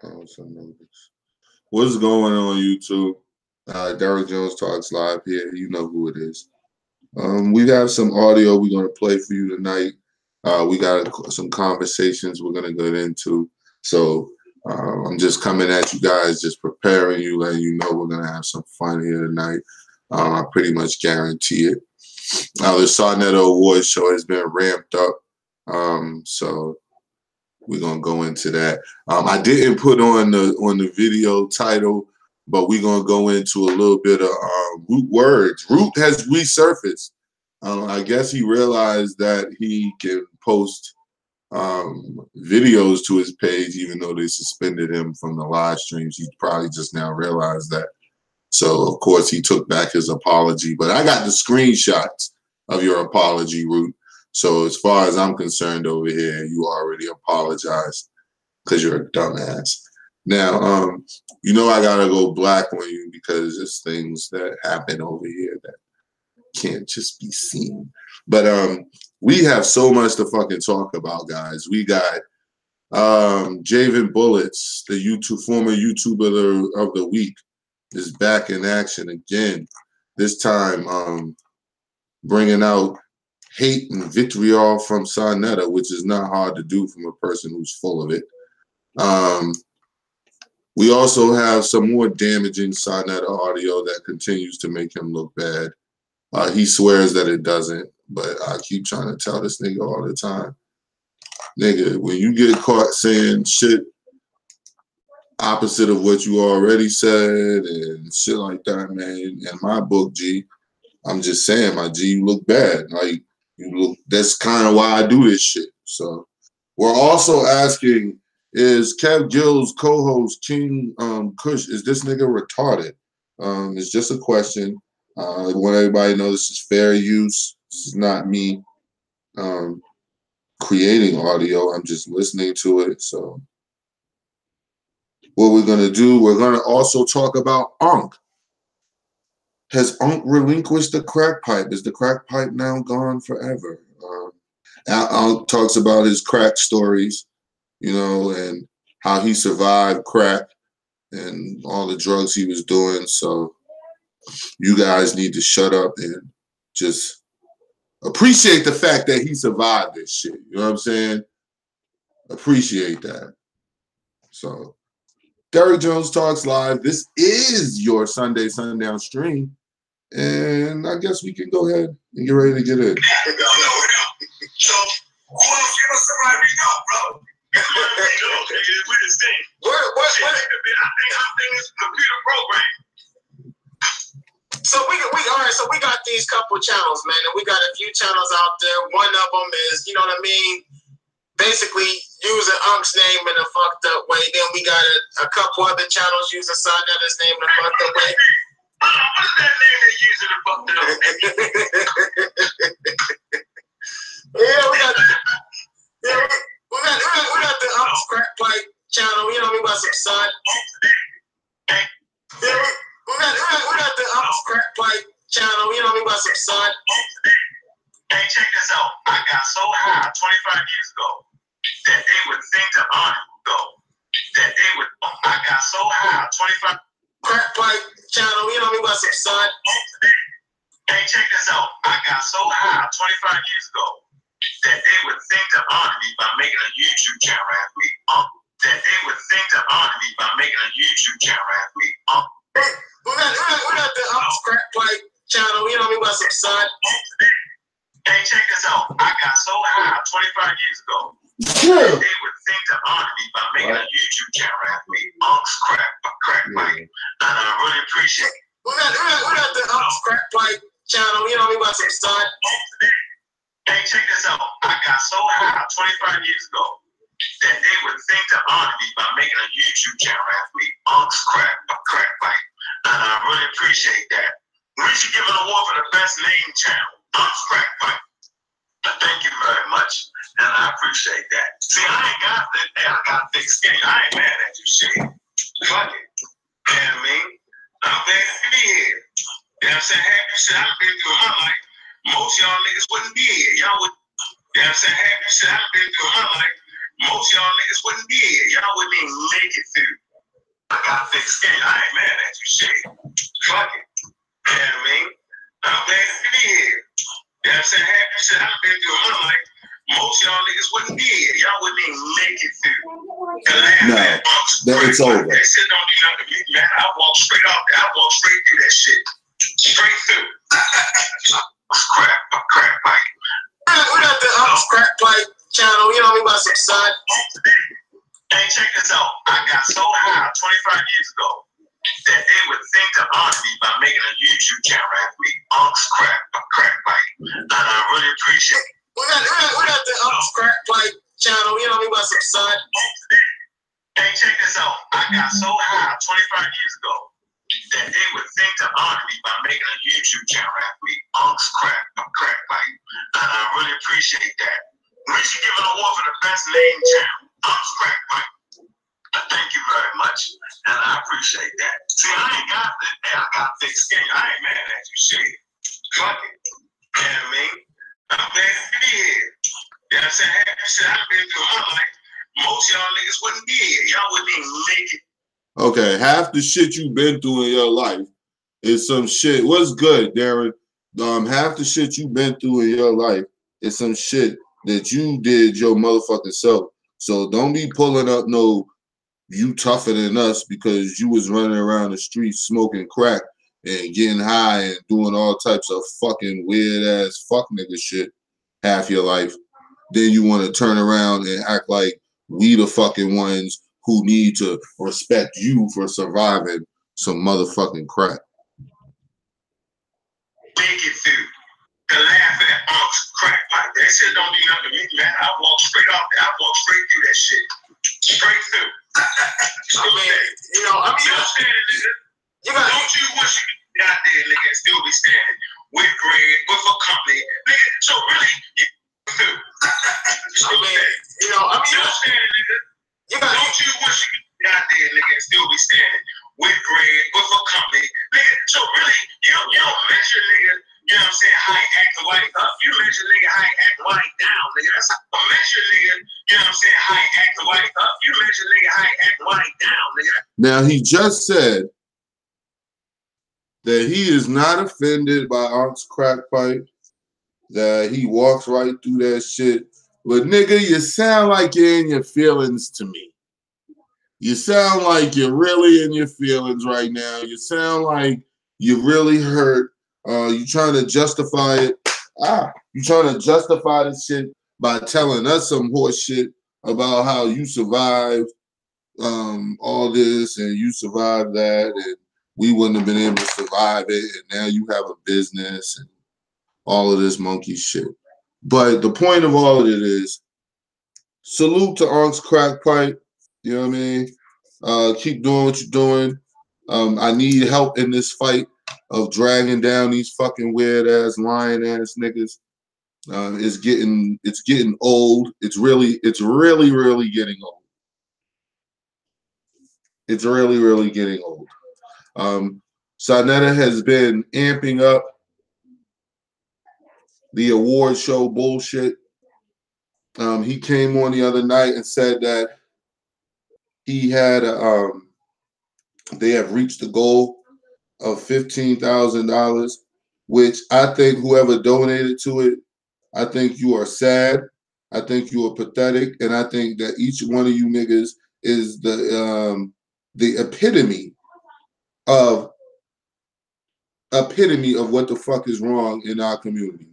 What's going on, YouTube? Derek Jones Talks Live here. You know who it is. We have some audio we're going to play for you tonight. We got some conversations we're going to get into. So I'm just coming at you guys, just preparing you, letting you know we're going to have some fun here tonight. I pretty much guarantee it. The Sarnetto Awards show has been ramped up. So we're gonna go into that. I didn't put on the video title, but we're gonna go into a little bit of Root words. Root has resurfaced. I guess he realized that he can post videos to his page, even though they suspended him from the live streams. He probably just now realized that. So of course he took back his apology. But I got the screenshots of your apology, Root. So as far as I'm concerned over here, you already apologized because you're a dumbass. Now, you know I gotta go black on you because there's things that happen over here that can't just be seen. But we have so much to fucking talk about, guys. We got Javen Bullets, the former YouTuber of the week, is back in action again. This time, bringing out hate and vitriol from Sarnetto, which is not hard to do from a person who's full of it. We also have some more damaging Sarnetto audio that continues to make him look bad. He swears that it doesn't, but I keep trying to tell this nigga all the time. Nigga, when you get caught saying shit opposite of what you already said and shit like that, man, in my book, G, I'm just saying, my G, you look bad. Like, you look, that's kind of why I do this shit. So we're also asking, is Kev Gill's co-host King Kush, is this nigga retarded? It's just a question. I want everybody to know this is fair use. This is not me creating audio. I'm just listening to it. So what we're gonna do, we're gonna also talk about Ankh. Has Ankh relinquished the crack pipe? Is the crack pipe now gone forever? Ankh talks about his crack stories, you know, and how he survived crack and all the drugs he was doing. So you guys need to shut up and just appreciate the fact that he survived this shit. You know what I'm saying? Appreciate that. So Derek Jones Talks Live. This is your Sunday Sundown stream. And I guess we can go ahead and get ready to get in. So, give us somebody we know, bro. I think it's computer program. So we got these couple channels, man, and we got a few channels out there. One of them is, you know what I mean, basically using Ankh's name in a fucked up way. Then we got a couple other channels using Sarnetto's name in a fucked up way. What's that name they're using in fucked up? Yeah, we got the Ankh's crack pipe channel. You know, we got some Sun. Yeah, we got the Ankh's crack pipe channel. You know, we got some Sun. Hey, check this out. I got so high 25 years ago that they would think to honor go. That they would. I got so high 25 crack pipe channel. You know, we got some Sun. Hey, check this out. I got so high 25 years ago that they would think to honor me by making a YouTube channel after me. That they would think to honor me by making a YouTube channel after me. We got the Ankh's crack pipe channel. You know, we got some Sun. Hey, check this out. I got so high 25 years ago that they would think to honor me by making a YouTube channel after me. Ankh's crack pipe. And I really appreciate it. We got the Ankh's crack pipe channel. You know, we got some Sun. Hey, check this out. I got so high 25 years ago that they would think to honor me by making a YouTube channel after me. Ankh's crack pipe. And I really appreciate that. We should give an award for the best name channel. Ankh's crack pipe. Thank you very much. And I appreciate that. See, I got thick skin. I ain't mad at you, shit. Fuck it. You know what I mean? I'm glad to be here. You know what I'm saying? Half the shit I've been through in my life, most y'all niggas wouldn't be here. Y'all would, you know what I'm saying? Half the shit I've been through in my life, most y'all niggas wouldn't be here. Y'all wouldn't even make it through. I got thick skin. I ain't mad at you, shit. Fuck it. You know what I mean? I'm glad to be here. You know what I'm saying? Half the shit I've been through in my life, most y'all niggas wouldn't be here. Y'all wouldn't even make it through. No, it's over. That shit don't do nothing to me, man. I walk straight off there. I walk straight through that shit. Straight through. Crack pipe. We got the crack pipe channel, you know what I mean, about some sun. Hey, check this out. I got so high 25 years ago that they would think to honor me by making a YouTube channel after me. Crack pipe. And I really appreciate it. We got the crack pipe channel, you know what I mean, about some sun. Hey, check this out. I got so high 25 years ago that they would think to honor me by making a YouTube channel after me. Crack pipe. And I really appreciate that. We should give an award for the best name channel. Crack pipe. Thank you very much. And I appreciate that. See, I got thick skin. I ain't mad at you, shit. Fuck it. You know what I mean? I'm glad to be here. You know what I'm saying? Half the shit I've been through in my life, most y'all niggas wouldn't be here. Y'all wouldn't even make it. Okay, half the shit you've been through in your life is some shit. What's good, Darren? Half the shit you've been through in your life is some shit that you did your motherfucking self. So don't be pulling up no you tougher than us because you was running around the streets smoking crack and getting high and doing all types of fucking weird ass fuck nigga shit half your life. Then you want to turn around and act like we the fucking ones who need to respect you for surviving some motherfucking crack. Make it through. To laugh at crack pipe. That shit don't do nothing to me, man. I walk straight off there. I walk straight through that shit. Straight through. I mean, you standing, nigga. Don't you wish you could be out there, nigga, and still be standing with bread, with a company, nigga? So really, you through. I mean, you standing, nigga. Don't you wish you could be out there, nigga, and still be standing with bread, with a company, nigga? So really, you don't mention, nigga. You know what I'm saying? How he act the white up. You mention nigga how he act the white down, nigga. That's how I mention nigga. You know what I'm saying? How he act the white up. You mention nigga how he act the white down, nigga. Now he just said that he is not offended by Aunt's crack pipe, that he walks right through that shit. But nigga, you sound like you're in your feelings to me. You sound like you're really in your feelings right now. You sound like you really hurt. You trying to justify it. You trying to justify this shit by telling us some horse shit about how you survived all this and you survived that and we wouldn't have been able to survive it and now you have a business and all of this monkey shit. But the point of all of it is salute to Unc's crack pipe. You know what I mean? Keep doing what you're doing. I need help in this fight of dragging down these fucking weird ass lying ass niggas. It's getting old. It's really getting old. It's really getting old. Sarnetta has been amping up the award show bullshit. He came on the other night and said that he had they have reached the goal of $15,000, which I think whoever donated to it, I think you are sad. I think you are pathetic, and I think that each one of you niggas is the epitome of what the fuck is wrong in our community.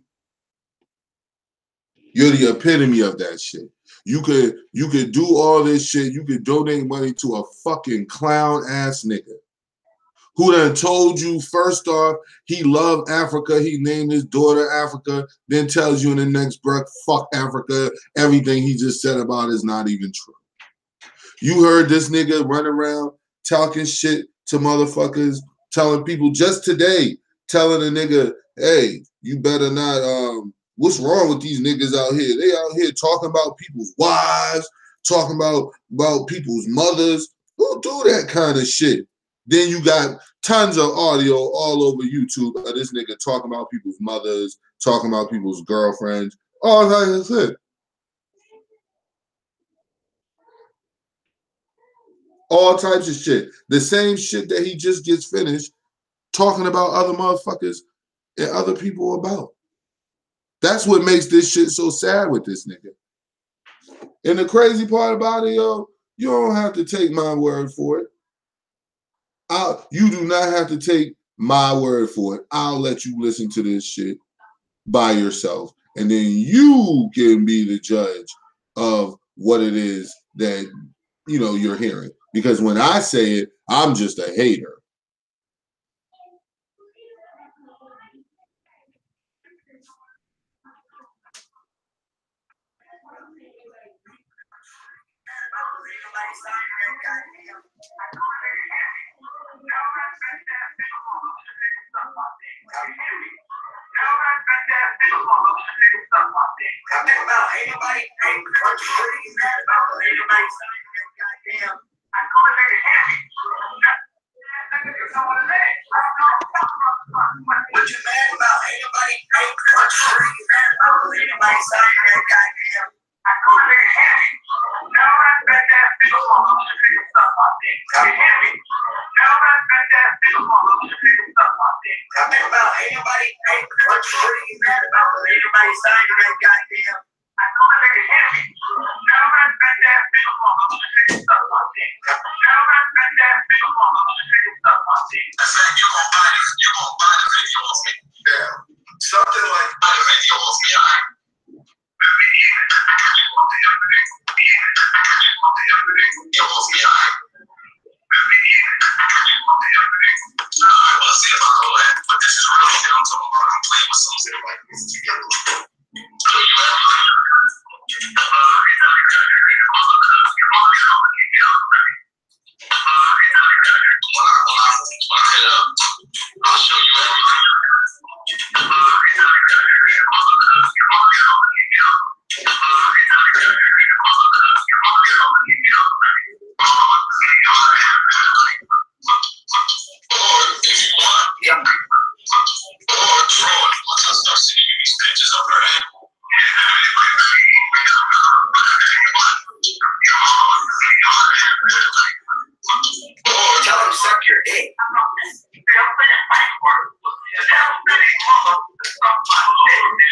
You're the epitome of that shit. You could do all this shit. You could donate money to a fucking clown ass nigga who done told you first off he loved Africa, he named his daughter Africa, then tells you in the next breath, fuck Africa, everything he just said about it is not even true. You heard this nigga run around talking shit to motherfuckers, telling people just today, telling a nigga, hey, you better not, what's wrong with these niggas out here? They out here talking about people's wives, talking about people's mothers. Who do that kind of shit? Then you got tons of audio all over YouTube of this nigga talking about people's mothers, talking about people's girlfriends, all that shit. All types of shit. The same shit that he just gets finished talking about other motherfuckers and other people about. That's what makes this shit so sad with this nigga. And the crazy part about it, yo, you don't have to take my word for it. You do not have to take my word for it. I'll let you listen to this shit by yourself. And then you can be the judge of what it is that, you know, you're hearing. Because when I say it, I'm just a hater. What you mad about? Ain't nobody ain't mad about anybody saying that goddamn. I know a nigga hear me. Now I bet that bitch mama to figure stuff out there. You hear me? Now I bet that bitch mama to figure stuff out there. I think about anybody ain't mad about anybody saying that goddamn. I know a nigga hear me. Now I bet that bitch mama to figure stuff out there. Now I bet that bitch mama to figure stuff out there. That's like you gon' buy the video of me. Yeah. Something like buy the video of me, alright? I'll show you everything. Tell him suck your dick.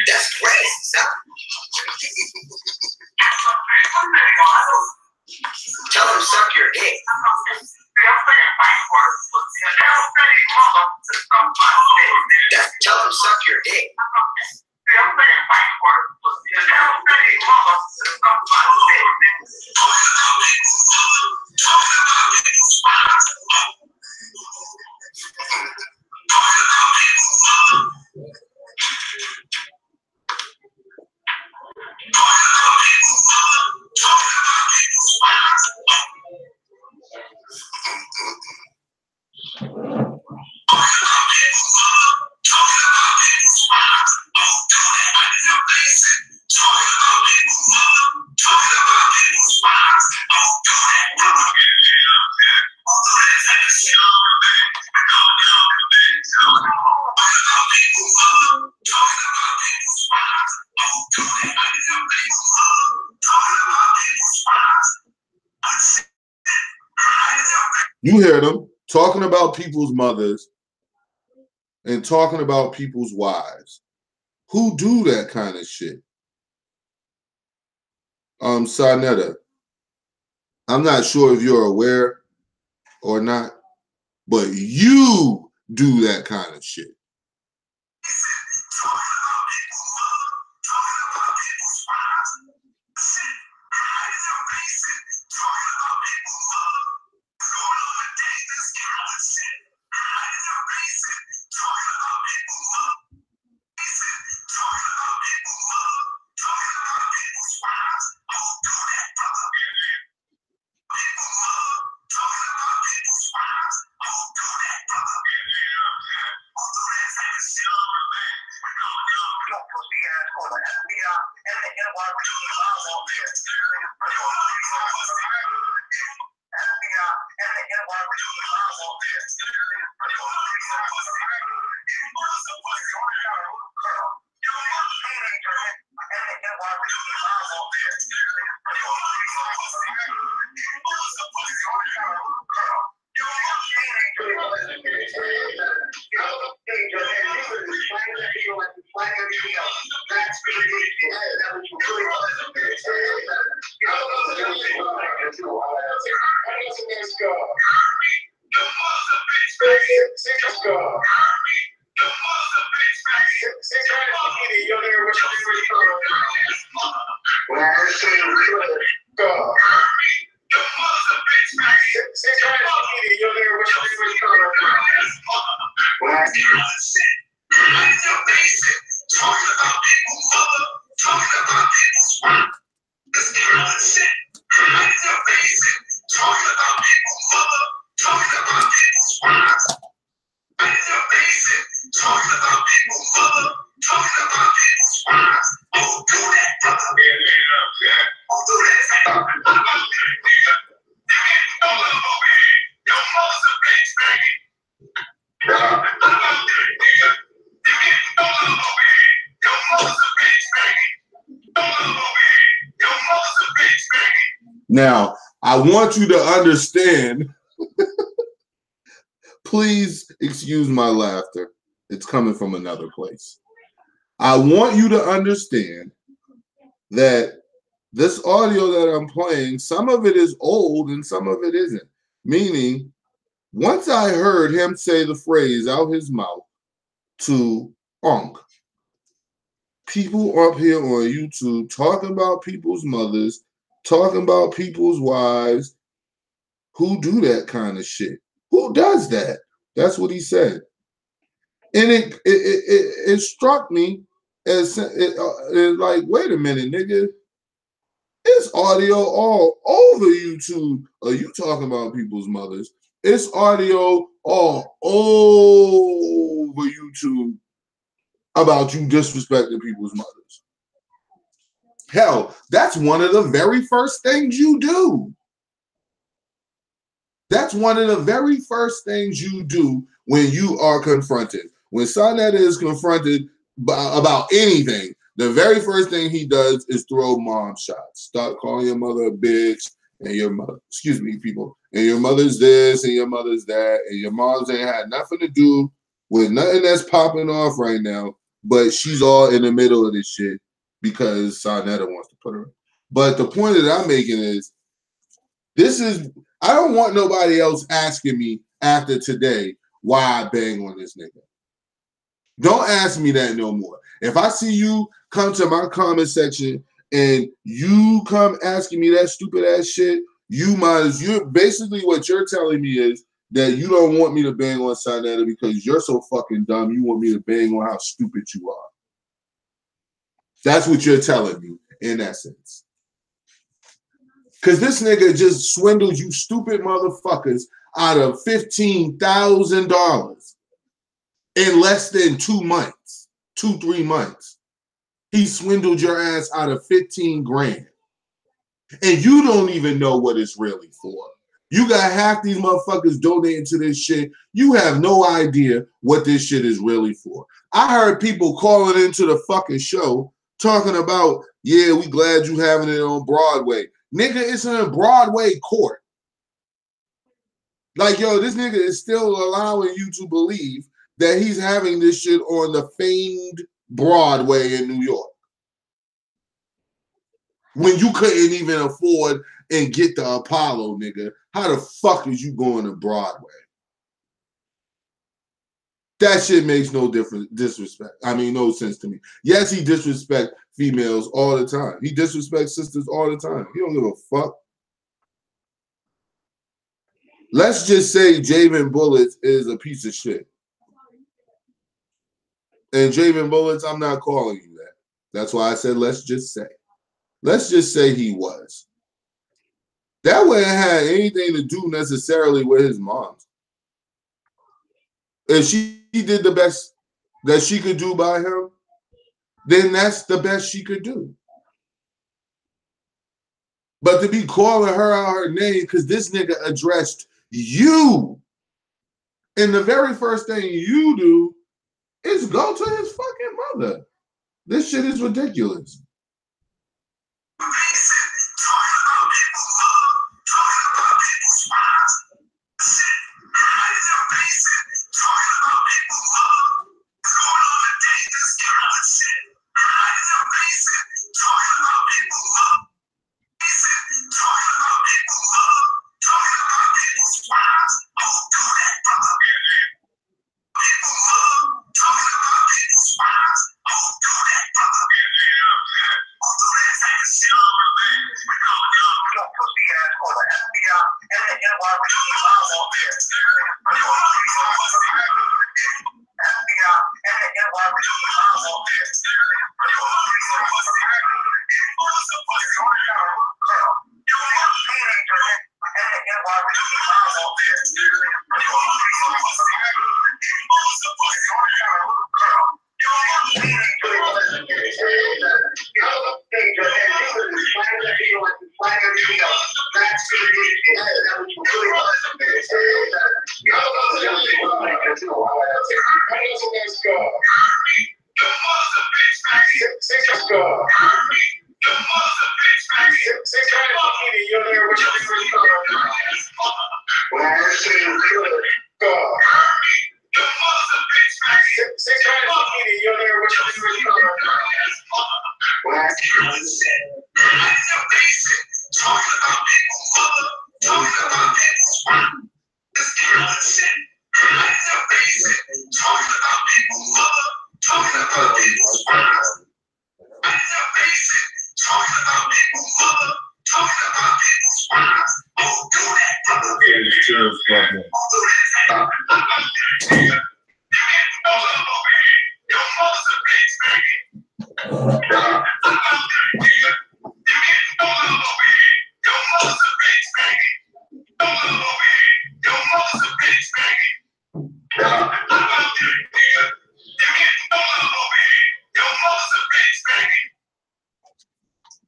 That's crazy, son. Tell him suck your dick. Tell him suck your dick. You hear them talking about people's mothers and talking about people's wives. Who do that kind of shit? Sarnetta, I'm not sure if you're aware or not, but you do that kind of shit. Now, I want you to understand, please excuse my laughter. It's coming from another place. I want you to understand that this audio that I'm playing, some of it is old and some of it isn't. Meaning, once I heard him say the phrase out his mouth to Ankh, people up here on YouTube talking about people's mothers, talking about people's wives, who do that kind of shit. Who does that? That's what he said. And it struck me as like, wait a minute, nigga. It's audio all over YouTube. Are you talking about people's mothers? It's audio all over YouTube about you disrespecting people's mothers. Hell, that's one of the very first things you do. That's one of the very first things you do when you are confronted. When Sonetta is confronted about anything, the very first thing he does is throw mom shots. Start calling your mother a bitch and your mother, excuse me, people, and your mother's this and your mother's that, and your mom's ain't had nothing to do with nothing that's popping off right now, but she's all in the middle of this shit because Sonetta wants to put her in. But the point that I'm making is, I don't want nobody else asking me after today why I bang on this nigga. Don't ask me that no more. If I see you come to my comment section and you come asking me that stupid ass shit, you're basically what you're telling me is that you don't want me to bang on Sonetta because you're so fucking dumb. You want me to bang on how stupid you are. That's what you're telling me in essence. Because this nigga just swindled you stupid motherfuckers out of $15,000 in less than 2 months, 3 months. He swindled your ass out of 15 grand. And you don't even know what it's really for. You got half these motherfuckers donating to this shit. You have no idea what this shit is really for. I heard people calling into the fucking show talking about, yeah, we glad you having it on Broadway. Nigga, it's in a Broadway court. Like, yo, this nigga is still allowing you to believe that he's having this shit on the famed Broadway in New York. When you couldn't even afford and get the Apollo, nigga. How the fuck is you going to Broadway? That shit makes no disrespect. I mean, no sense to me. Yes, he disrespects females all the time. He disrespects sisters all the time. He don't give a fuck. Let's just say Javen Bullets is a piece of shit. And Javen Bullets, I'm not calling you that. That's why I said let's just say. Let's just say he was. That wouldn't have anything to do necessarily with his mom. If she did the best that she could do by him, then that's the best she could do. But to be calling her out her name because this nigga addressed you, and the very first thing you do is go to his fucking mother. This shit is ridiculous.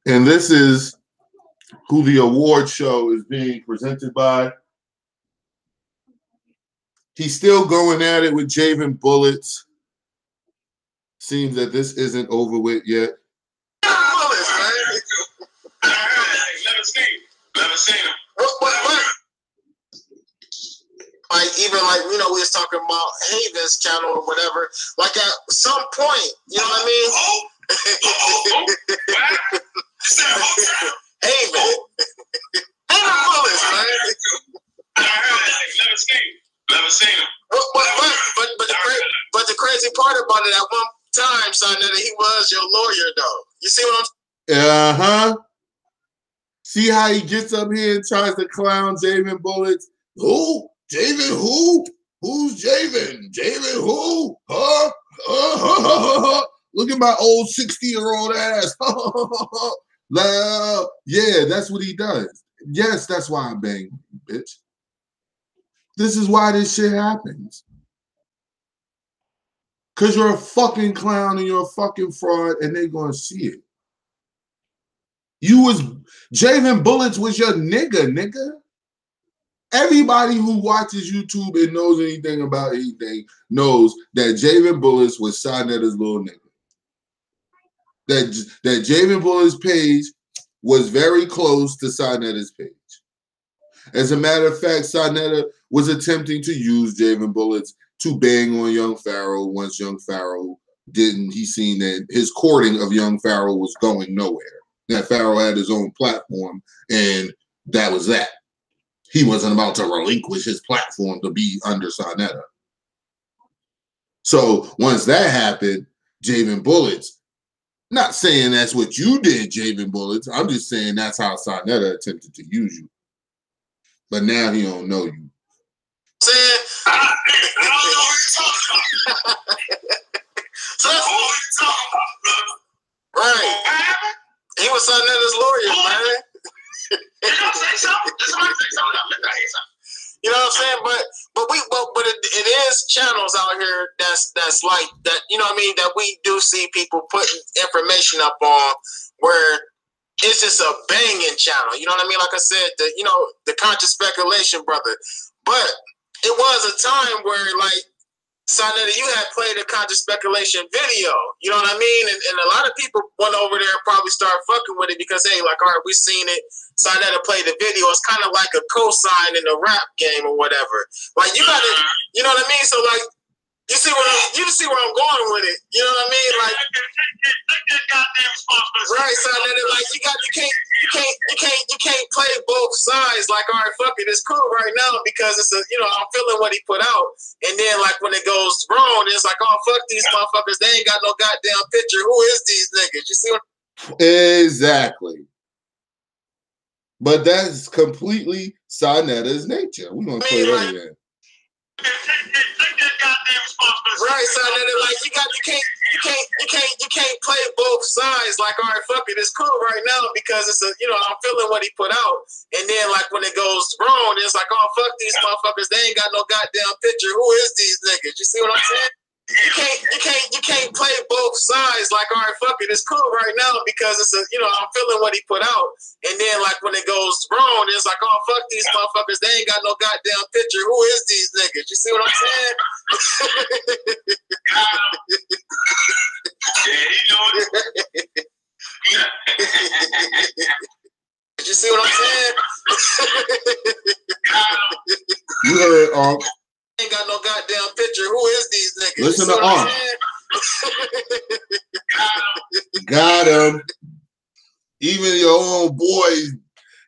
And this is who the award show is being presented by. He's still going at it with Javen Bullets. Seems that this isn't over with yet. Never seen him. What? Like, even like, you know, we was talking about Haven's channel or whatever. Like, at some point, you know what I mean? Haven. Haven Bullets, man. Never seen him. But the crazy part about it, at one time, son, that he was your lawyer, though. You see what I'm saying? Uh-huh. See how he gets up here and tries to clown Javen Bullets? Who? Javen who? Who's Javen? Javen who? Huh? Look at my old 60-year-old ass. Yeah, that's what he does. Yes, that's why I'm banging you, bitch. This is why this shit happens. Because you're a fucking clown and you're a fucking fraud and they're going to see it. Javen Bullets was your nigga. Everybody who watches YouTube and knows anything about anything knows that Javen Bullets was Sinetta's little nigga. That Javen Bullets page was very close to Sinetta's page. As a matter of fact, Sinetta was attempting to use Javen Bullets to bang on Young Pharaoh once Young Pharaoh didn't. He seen that his courting of Young Pharaoh was going nowhere. That Pharaoh had his own platform, and that was that. He wasn't about to relinquish his platform to be under Sinetta. So once that happened, Javen Bullets, not saying that's what you did, Javen Bullets. I'm just saying that's how Sinetta attempted to use you. But now he don't know you. Saying, I don't know what you're talking about. So that's what you're talking about. Right. He was Sinetta's lawyer, man. You know what I'm saying? Somebody say something. You know what I'm saying? But it is channels out here that's like that. You know what I mean? That we do see people putting information up on where it's just a banging channel. You know what I mean? Like I said, the conscious speculation, brother. But it was a time where, like, Sinetta, you had played a conscious speculation video. You know what I mean? And a lot of people went over there and probably started fucking with it because, hey, like, all right, we seen it. Sinetta played the video. It's kind of like a cosign in the rap game or whatever. Like, you got to, you know what I mean? So, like, you see where I'm going with it. You know what I mean? Like, right, Sinetta, like, you can't play both sides. Like, all right, fuck it, it's cool right now because it's I'm feeling what he put out, and then like when it goes wrong, it's like, oh, fuck these motherfuckers, they ain't got no goddamn picture. Who is these niggas? You see what? Exactly. But that's completely Sinetta's nature. We're gonna play that again. Right, Sinetta, like you can't play both sides. Like, all right, fuck it, it's cool right now because it's I'm feeling what he put out, and then like when it goes wrong, it's like, oh, fuck these motherfuckers, they ain't got no goddamn picture. Who is these niggas? You see what I'm saying? You can't play both sides. Like, all right, fuck it, it's cool right now because it's I'm feeling what he put out, and then like when it goes wrong, it's like, oh fuck these motherfuckers, they ain't got no goddamn picture. Who is these niggas? You see what I'm saying? Yeah, he doing it. You see what I'm saying? You heard, ain't got no goddamn picture. Who is these niggas? Listen to Got him. Even your own boys.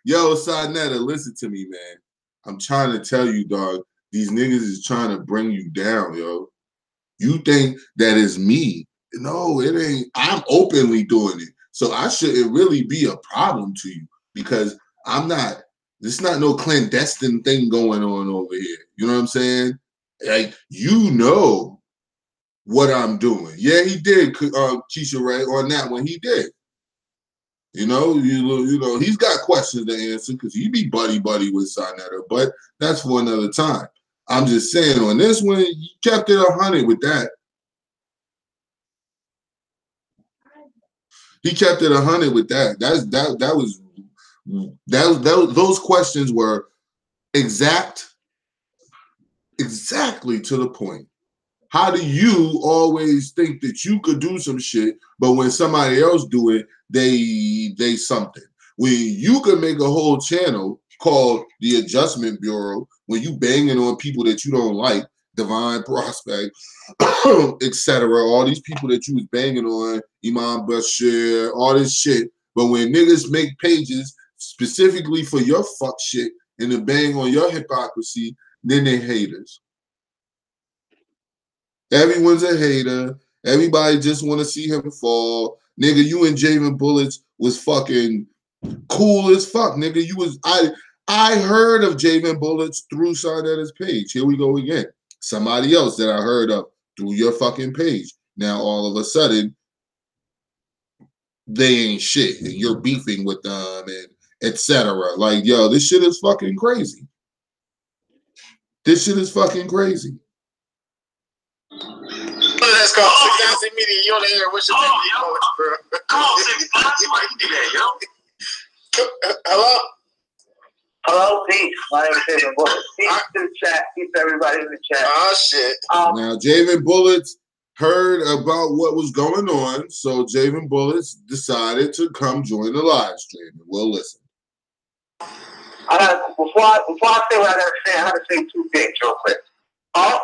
Yo, Sinetta, listen to me, man. I'm trying to tell you, dog. These niggas is trying to bring you down, yo. You think that is me. No, it ain't. I'm openly doing it. So I shouldn't really be a problem to you because I'm not. There's not no clandestine thing going on over here. You know what I'm saying? Like, you know what I'm doing. Yeah, he did, Keisha Ray, on that one. He did. You know, he's got questions to answer because he be buddy-buddy with Sinetta, but that's for another time. I'm just saying, on this one, you kept it 100 with that. He kept it 100 with that. Those questions were exactly to the point. How do you always think that you could do some shit, but when somebody else do it, they something? When you could make a whole channel called the Adjustment Bureau, when you banging on people that you don't like, Divine Prospect, etc., all these people that you was banging on, Imam Bashir, all this shit. But when niggas make pages specifically for your fuck shit and to bang on your hypocrisy, then they haters. Everyone's a hater. Everybody just want to see him fall. Nigga, you and Javen Bullets was fucking cool as fuck, nigga. I heard of Javen Bullets through Sinetta's page. Here we go again. Somebody else that I heard of through your fucking page. Now all of a sudden, they ain't shit, and you're beefing with them, and etc. Like, yo, this shit is fucking crazy. This shit is fucking crazy. That's called Sagazzi Media. You on the air? What's your name, bro? Come on, Sagazzi, why you do that, yo? Hello? Hello, peace. My name is Javen Bullets. Peace to the chat. Peace to everybody in the chat. Oh, shit. Now, Javen Bullets heard about what was going on, so Javen Bullets decided to come join the live stream. We'll listen. Before I say what I gotta say, I gotta say two things real quick. How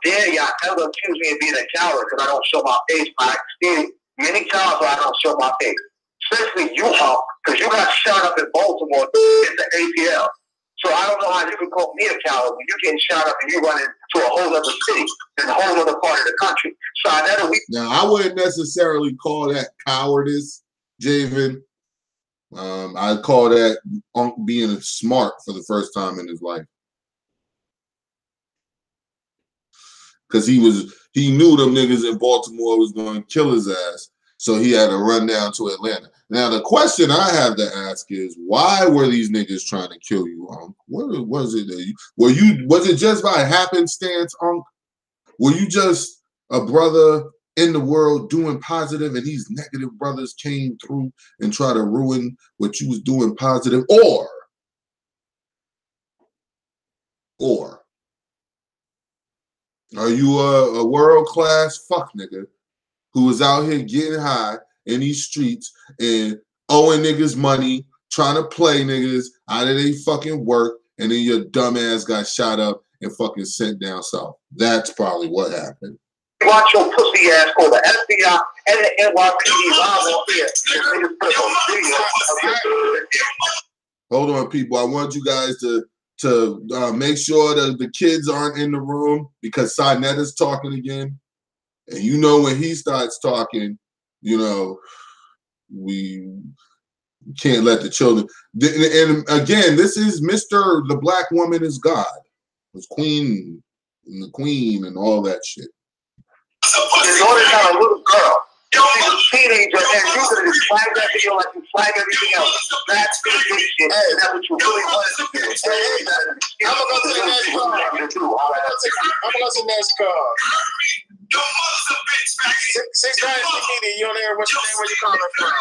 dare y'all ever accuse me of being a coward because I don't show my face? I see many times where I don't show my face. Especially you, because you got shot up in Baltimore in the ATL. So I don't know how you can call me a coward when you getting shot up and you running to a whole other city and a whole other part of the country. So now, I wouldn't necessarily call that cowardice, Javen. I'd call that being smart for the first time in his life. Because he knew them niggas in Baltimore was going to kill his ass. So he had to run down to Atlanta. Now, the question I have to ask is, why were these niggas trying to kill you, Unc? What was it that was it just by happenstance, Unc? Were you just a brother in the world doing positive and these negative brothers came through and try to ruin what you was doing positive? Or are you a world-class fuck nigga who was out here getting high in these streets and owing niggas money, trying to play niggas out of their fucking work, and then your dumb ass got shot up and fucking sent down south? That's probably what happened. Watch your pussy ass call the FBI and the NYPD live on here. Hold on, people. I want you guys to make sure that the kids aren't in the room because Sinetta's talking again. And you know when he starts talking, you know, we can't let the children. And again, this is Mr. The Black Woman is God. It's the Queen and all that shit. His daughter's not a little girl. teenager, and you could have flagged that video like you flag everything else. That's good shit. And that's what you really wanted to do. I'm gonna go to the next call. I'm gonna go to the next call. Your mother's a bitch, faggot. 6 Dynasty Media, you on there? What's your name? Where you calling from?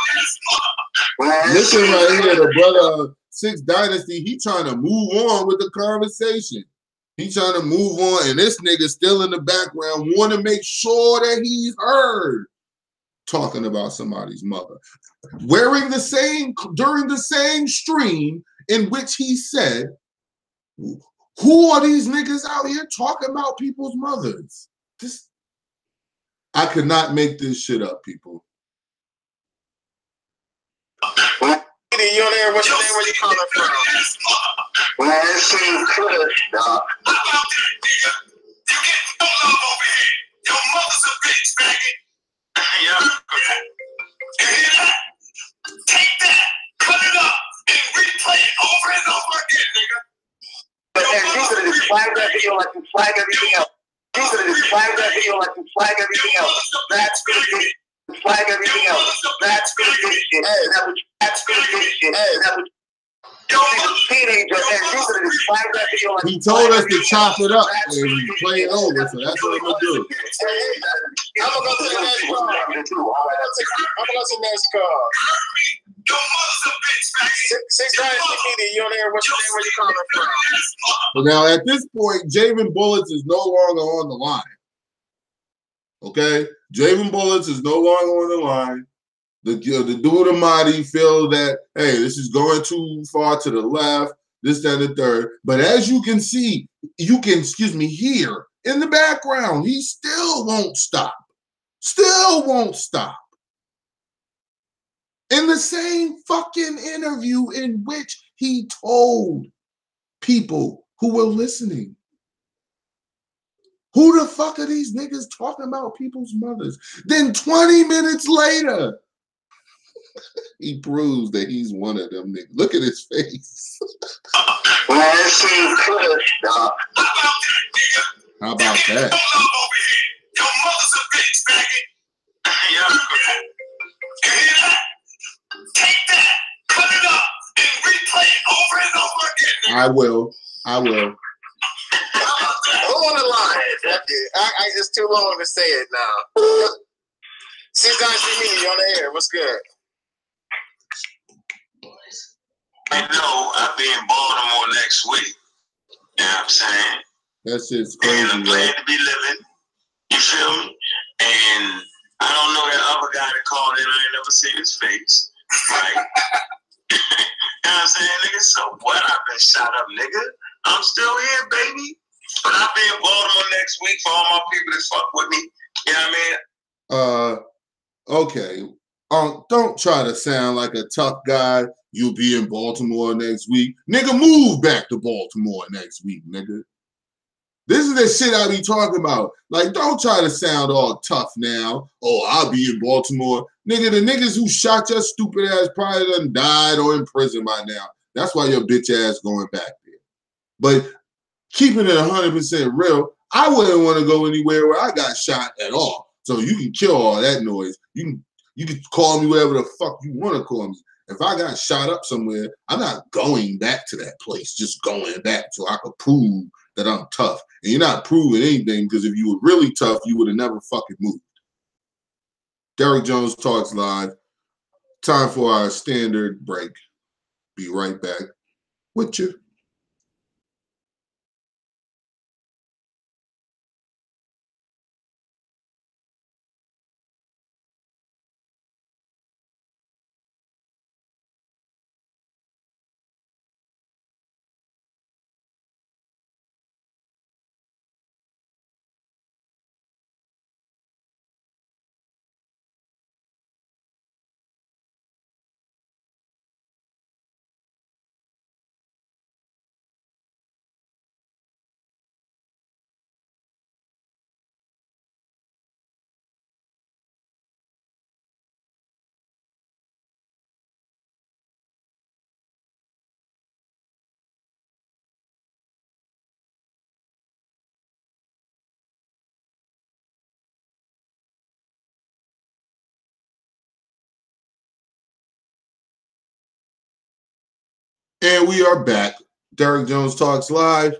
Listen right here, the brother 6 Dynasty, he trying to move on with the conversation. He trying to move on, and this nigga still in the background, want to make sure that he's heard talking about somebody's mother. During the same stream in which he said, who are these niggas out here talking about people's mothers? I could not make this shit up, people. You on there? What's your name? Where you calling from? Man, Kush, dog. You get no love over here. Your mother's a bitch, faggot. Yeah. You hear that? Take that, cut it up, and replay it over and over again, nigga. But then you could have just flagged that video like you flag everything else. You could have just flagged that video like you flag everything else. That's good shit. Flag everything else. That's good shit. That's good shit. Teenager, and you could have just flagged that video like he told us to chop it up and play it over, so that's what I'm gonna do. I'm gonna go to the next call. I'm gonna go to the next call. Your mother's a bitch, faggot. 6 Dynasty Media, you on there? What's your name? Where you calling from? But now at this point, Javen Bullets is no longer on the line. Okay? Javen Bullets is no longer on the line. The dude Amadi feel that, hey, this is going too far to the left, this, that, and the third. But as you can see, hear in the background, he still won't stop. Still won't stop. In the same fucking interview in which he told people who were listening, who the fuck are these niggas talking about people's mothers? Then 20 minutes later, he proves that he's one of them niggas. Look at his face. Man, Kush, dog. How about that? Your mother's a bitch, faggot. Yeah. You hear that? Take that, cut it up, and replay it over and over again. I will. Who on the line? It's too long to say it now. 6 Dynasty Media, you on the air? What's good? I know I'll be in Baltimore next week. You know what I'm saying? That shit's crazy, and I'm glad to be living. You feel me? And I don't know that other guy that called in. I ain't never seen his face. Right? You know what I'm saying, nigga? So what? I've been shot up, nigga. I'm still here, baby. But I'll be in Baltimore next week for all my people that fuck with me. You know what I mean? Okay. Don't try to sound like a tough guy. You'll be in Baltimore next week. Nigga, move back to Baltimore next week, nigga. This is the shit I be talking about. Like, don't try to sound all tough now. Oh, I'll be in Baltimore. Nigga, the niggas who shot your stupid ass probably done died or in prison by now. That's why your bitch ass going back there. But keeping it 100% real, I wouldn't want to go anywhere where I got shot at all. So you can kill all that noise. You can call me whatever the fuck you want to call me. If I got shot up somewhere, I'm not going back to that place, just going back so I could prove that I'm tough. And you're not proving anything, because if you were really tough, you would have never fucking moved. Derek Jones Talks Live. Time for our standard break. Be right back with you. And we are back. Derek Jones Talks Live.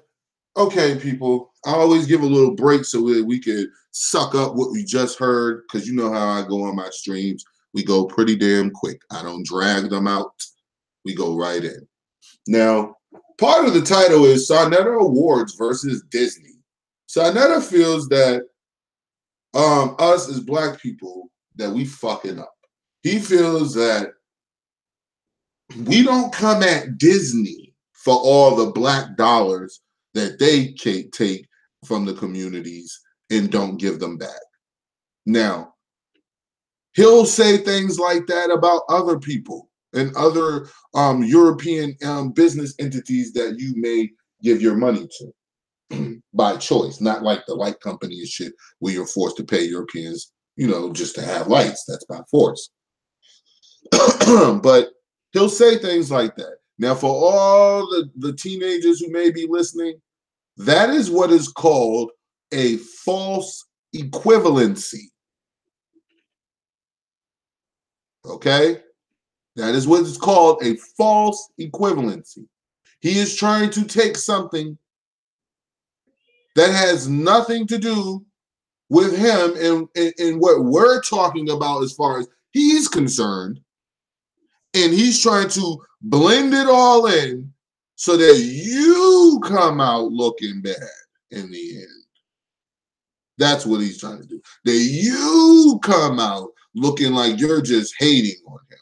Okay, people, I always give a little break so we could suck up what we just heard, because you know how I go on my streams. We go pretty damn quick. I don't drag them out. We go right in. Now, part of the title is Sarnetta Awards versus Disney. Sarnetta feels that us as Black people, that we fucking up. He feels that we don't come at Disney for all the Black dollars that they can take from the communities and don't give them back. Now, he'll say things like that about other people and other European business entities that you may give your money to by choice, not like the light company and shit where you're forced to pay Europeans, you know, just to have lights. That's by force. But he'll say things like that. Now, for all the teenagers who may be listening, that is what is called a false equivalency. Okay? That is what is called a false equivalency. He is trying to take something that has nothing to do with him and what we're talking about as far as he's concerned, and he's trying to blend it all in so that you come out looking bad in the end. That's what he's trying to do. That you come out looking like you're just hating on him,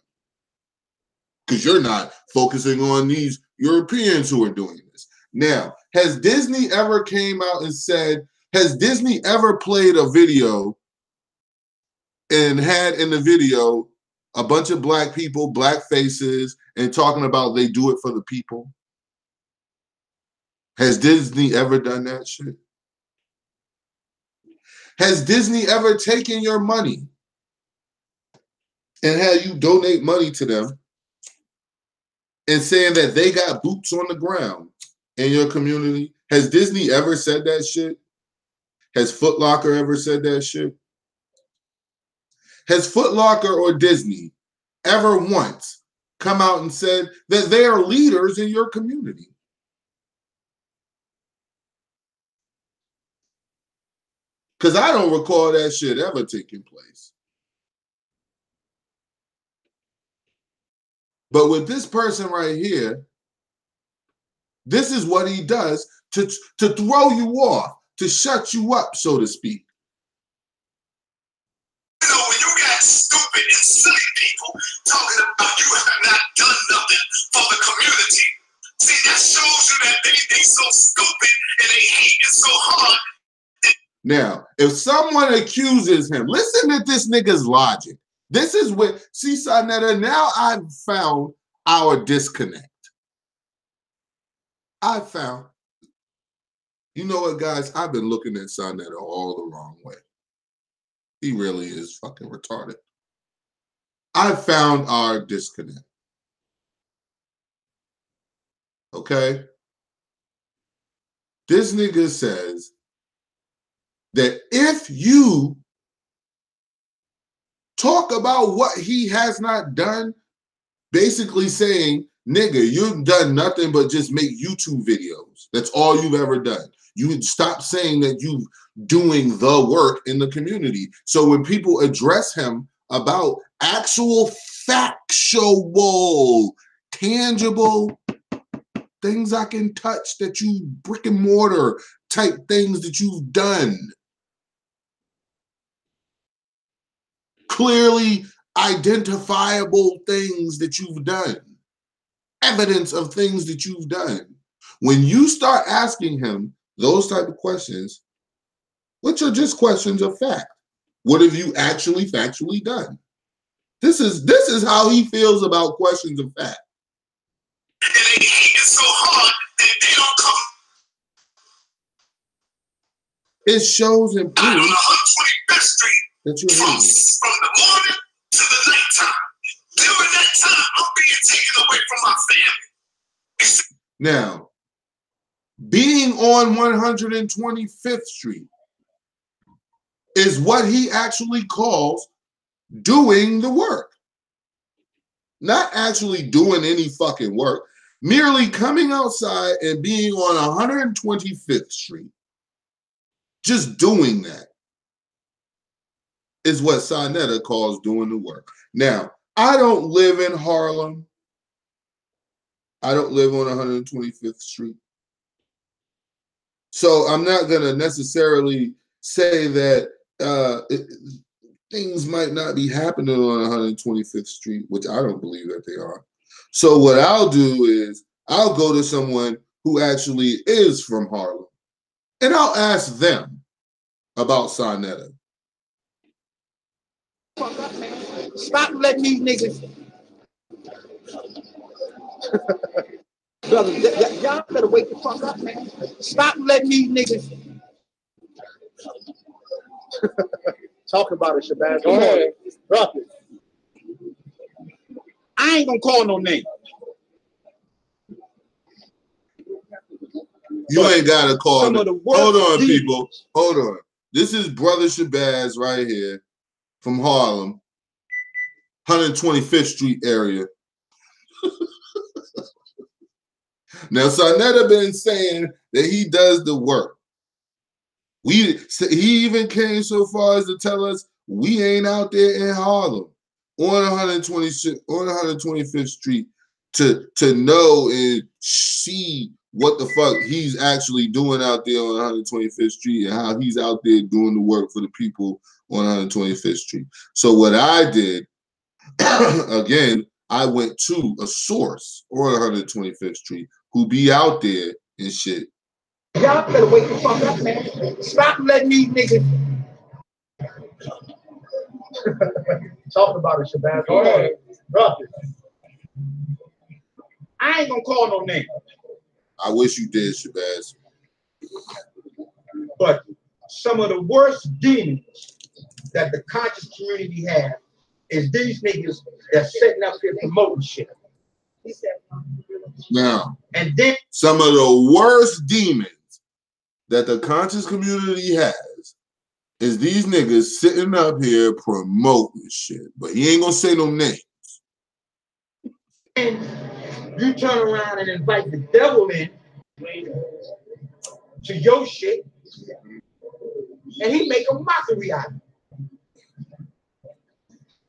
because you're not focusing on these Europeans who are doing this. Now, has Disney ever came out and said, has Disney ever played a video and had in the video a bunch of Black people, Black faces, and talking about they do it for the people? Has Disney ever done that shit? Has Disney ever taken your money and had you donate money to them and saying that they got boots on the ground in your community? Has Disney ever said that shit? Has Foot Locker ever said that shit? Has Foot Locker or Disney ever once come out and said that they are leaders in your community? Because I don't recall that shit ever taking place. But with this person right here, this is what he does to throw you off, to shut you up, so to speak. You know, when you got stupid and silly people talking about you have not done nothing for the community, see, that shows you that they so stupid and they hate it so hard. Now, if someone accuses him, listen to this nigga's logic. This is what, see, Sarnetta, now I've found our disconnect. You know what, guys? I've been looking at Sarnetta all the wrong way. He really is fucking retarded. I found our disconnect. Okay? This nigga says that if you talk about what he has not done, basically saying, nigga, you've done nothing but just make YouTube videos. That's all you've ever done. You would stop saying that you're doing the work in the community. So when people address him about actual factual, tangible things I can touch, that you brick and mortar type things that you've done, clearly identifiable things that you've done, evidence of things that you've done. When you start asking him those type of questions, which are just questions of fact, what have you actually factually done? This is how he feels about questions of fact. And they hate it so hard that they don't come. It shows and Out on proves 125th Street that you're from hating. the morning to the nighttime. During that time, I'm being taken away from my family. Now, being on 125th Street is what he actually calls doing the work. Not actually doing any fucking work. Merely coming outside and being on 125th Street, just doing that is what Sonetta calls doing the work. Now, I don't live in Harlem. I don't live on 125th Street. So I'm not going to necessarily say that things might not be happening on 125th Street, which I don't believe that they are. So what I'll do is I'll go to someone who actually is from Harlem, and I'll ask them about Sonetta. Fuck up, man. Stop letting these niggas. Brother, y'all better wake the fuck up, man. Stop letting these niggas. Talk about it, Shabazz. Go ahead. Drop it. I ain't gonna call no name. You ain't gotta call them. Hold on, people. Hold on. This is Brother Shabazz right here from Harlem, 125th Street area. Now, Sonetta been saying that he does the work. He even came so far as to tell us we ain't out there in Harlem on 125th Street to know and see what the fuck he's actually doing out there on 125th Street and how he's out there doing the work for the people on 125th Street. So what I did, again, I went to a source on 125th Street who be out there and shit. Y'all better wake the fuck up, man. Stop letting these niggas. Talk about it, Shabazz. Go ahead. Drop it. I ain't gonna call no name. I wish you did, Shabazz. But some of the worst demons that the conscious community have is these niggas that's sitting up here promoting shit. Now, and then some of the worst demons that the conscious community has is these niggas sitting up here promoting shit. But he ain't gonna say no names. And you turn around and invite the devil in to your shit, and he make a mockery out of it.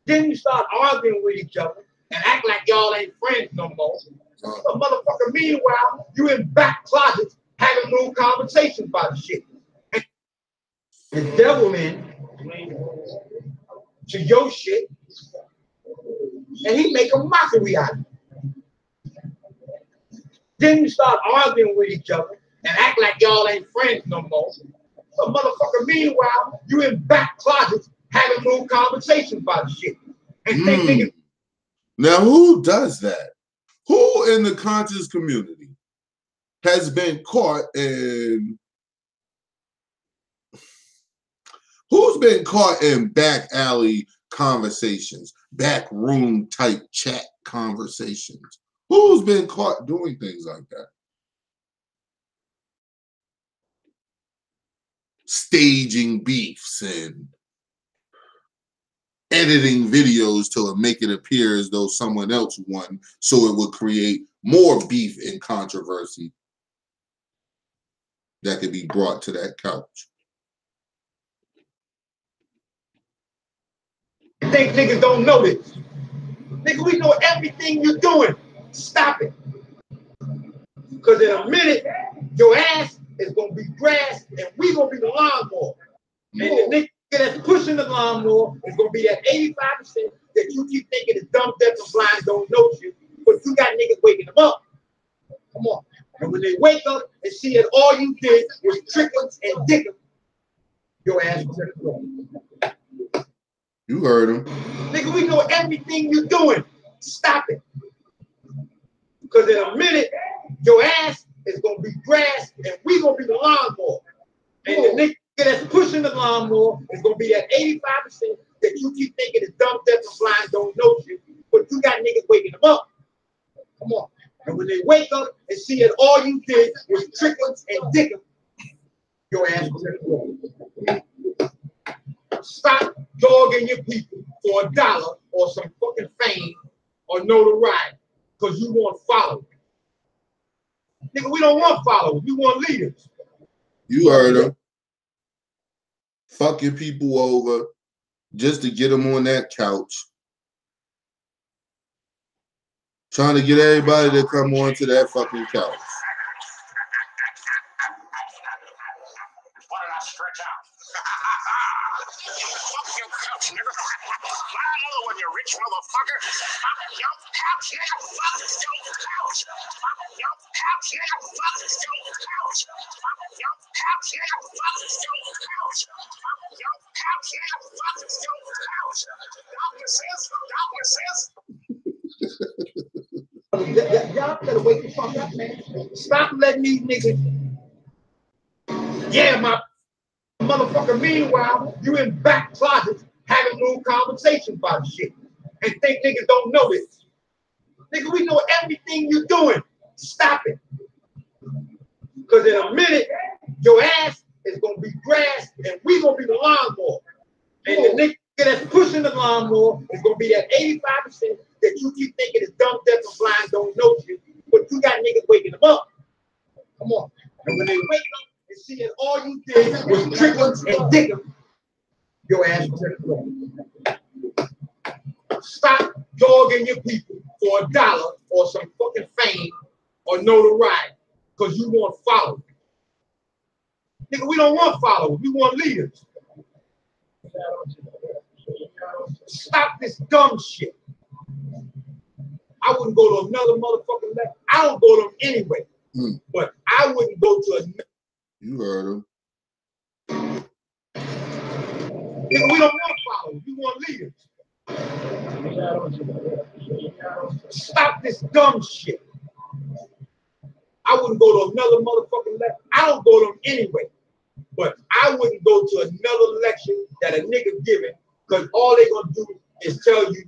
Then you start arguing with each other and act like y'all ain't friends no more. But motherfucker, meanwhile, you in back closets having little conversations about shit. And the devil in to your shit, and he make a mockery out of it. Then you start arguing with each other and act like y'all ain't friends no more. But motherfucker, meanwhile, you in back closets having little conversations about shit. And thinking. Now, who does that? Who in the conscious community has been caught in? Who's been caught in back alley conversations, back room type chat conversations? Who's been caught doing things like that? Staging beefs and editing videos to make it appear as though someone else won, so it would create more beef and controversy that could be brought to that couch. You think niggas don't know this? Nigga, we know everything you're doing. Stop it. Because in a minute, your ass is going to be grass and we going to be the lawnmower. And the nigga that's pushing the lawnmower is going to be that 85% that you keep thinking is dumb, deaf, and blind, don't know shit. But you got niggas waking them up. Come on. And when they wake up and see that all you did was tricklings and dickings, your ass was in the floor. You heard him. Nigga, we know everything you're doing. Stop it. Because in a minute, your ass is going to be grass and we going to be the lawnmower. And the nigga that's pushing the lawnmower is going to be that 85% that you keep thinking is dumb, deaf, and blind, don't know shit. But you got niggas waking them up. Come on. And when they wake up and see that all you did was tricklings and dickings, your ass was in the floor. Stop dogging your people for $1 or some fucking fame or notoriety because you want followers. Nigga, we don't want followers. We want leaders. You heard him. Fuck your people over just to get them on that couch. Trying to get everybody to come onto that fucking couch. Why did I stretch out? Fuck your couch, nigga. Buy another one, you rich motherfucker. Fuck your couch, nigga. Fuck your couch. Fuck your couch, nigga. Fuck your couch. Fuck your couch, nigga. Fuck your couch. Fuck your couch, nigga. Fuck your couch. Y'all better wake the fuck up, man. Stop letting these niggas. Yeah, my motherfucker. Meanwhile, you in back closets having little conversations about shit and think niggas don't know this. Nigga, we know everything you're doing. Stop it. Because in a minute, your ass is going to be grass and we going to be the lawnmower. And the nigga that's pushing the lawnmower is going to be that 85% that you keep thinking is dumb, deaf, and blind, don't know shit. But you got niggas waking them up. Come on. And when they wake up and see that all you did was trick them and dick them, your ass will take the floor. Stop dogging your people for $1 or some fucking fame or notoriety because you want followers. Nigga, we don't want followers. We want leaders. Stop this dumb shit. I wouldn't go to another motherfucking level. I don't go to them anyway. But I wouldn't go to another. You heard him. Nigga, we don't want followers. We want leaders. Stop this dumb shit. I wouldn't go to another motherfucking level. I don't go to them anyway. But I wouldn't go to another lecture that a nigga giving because all they're going to do is tell you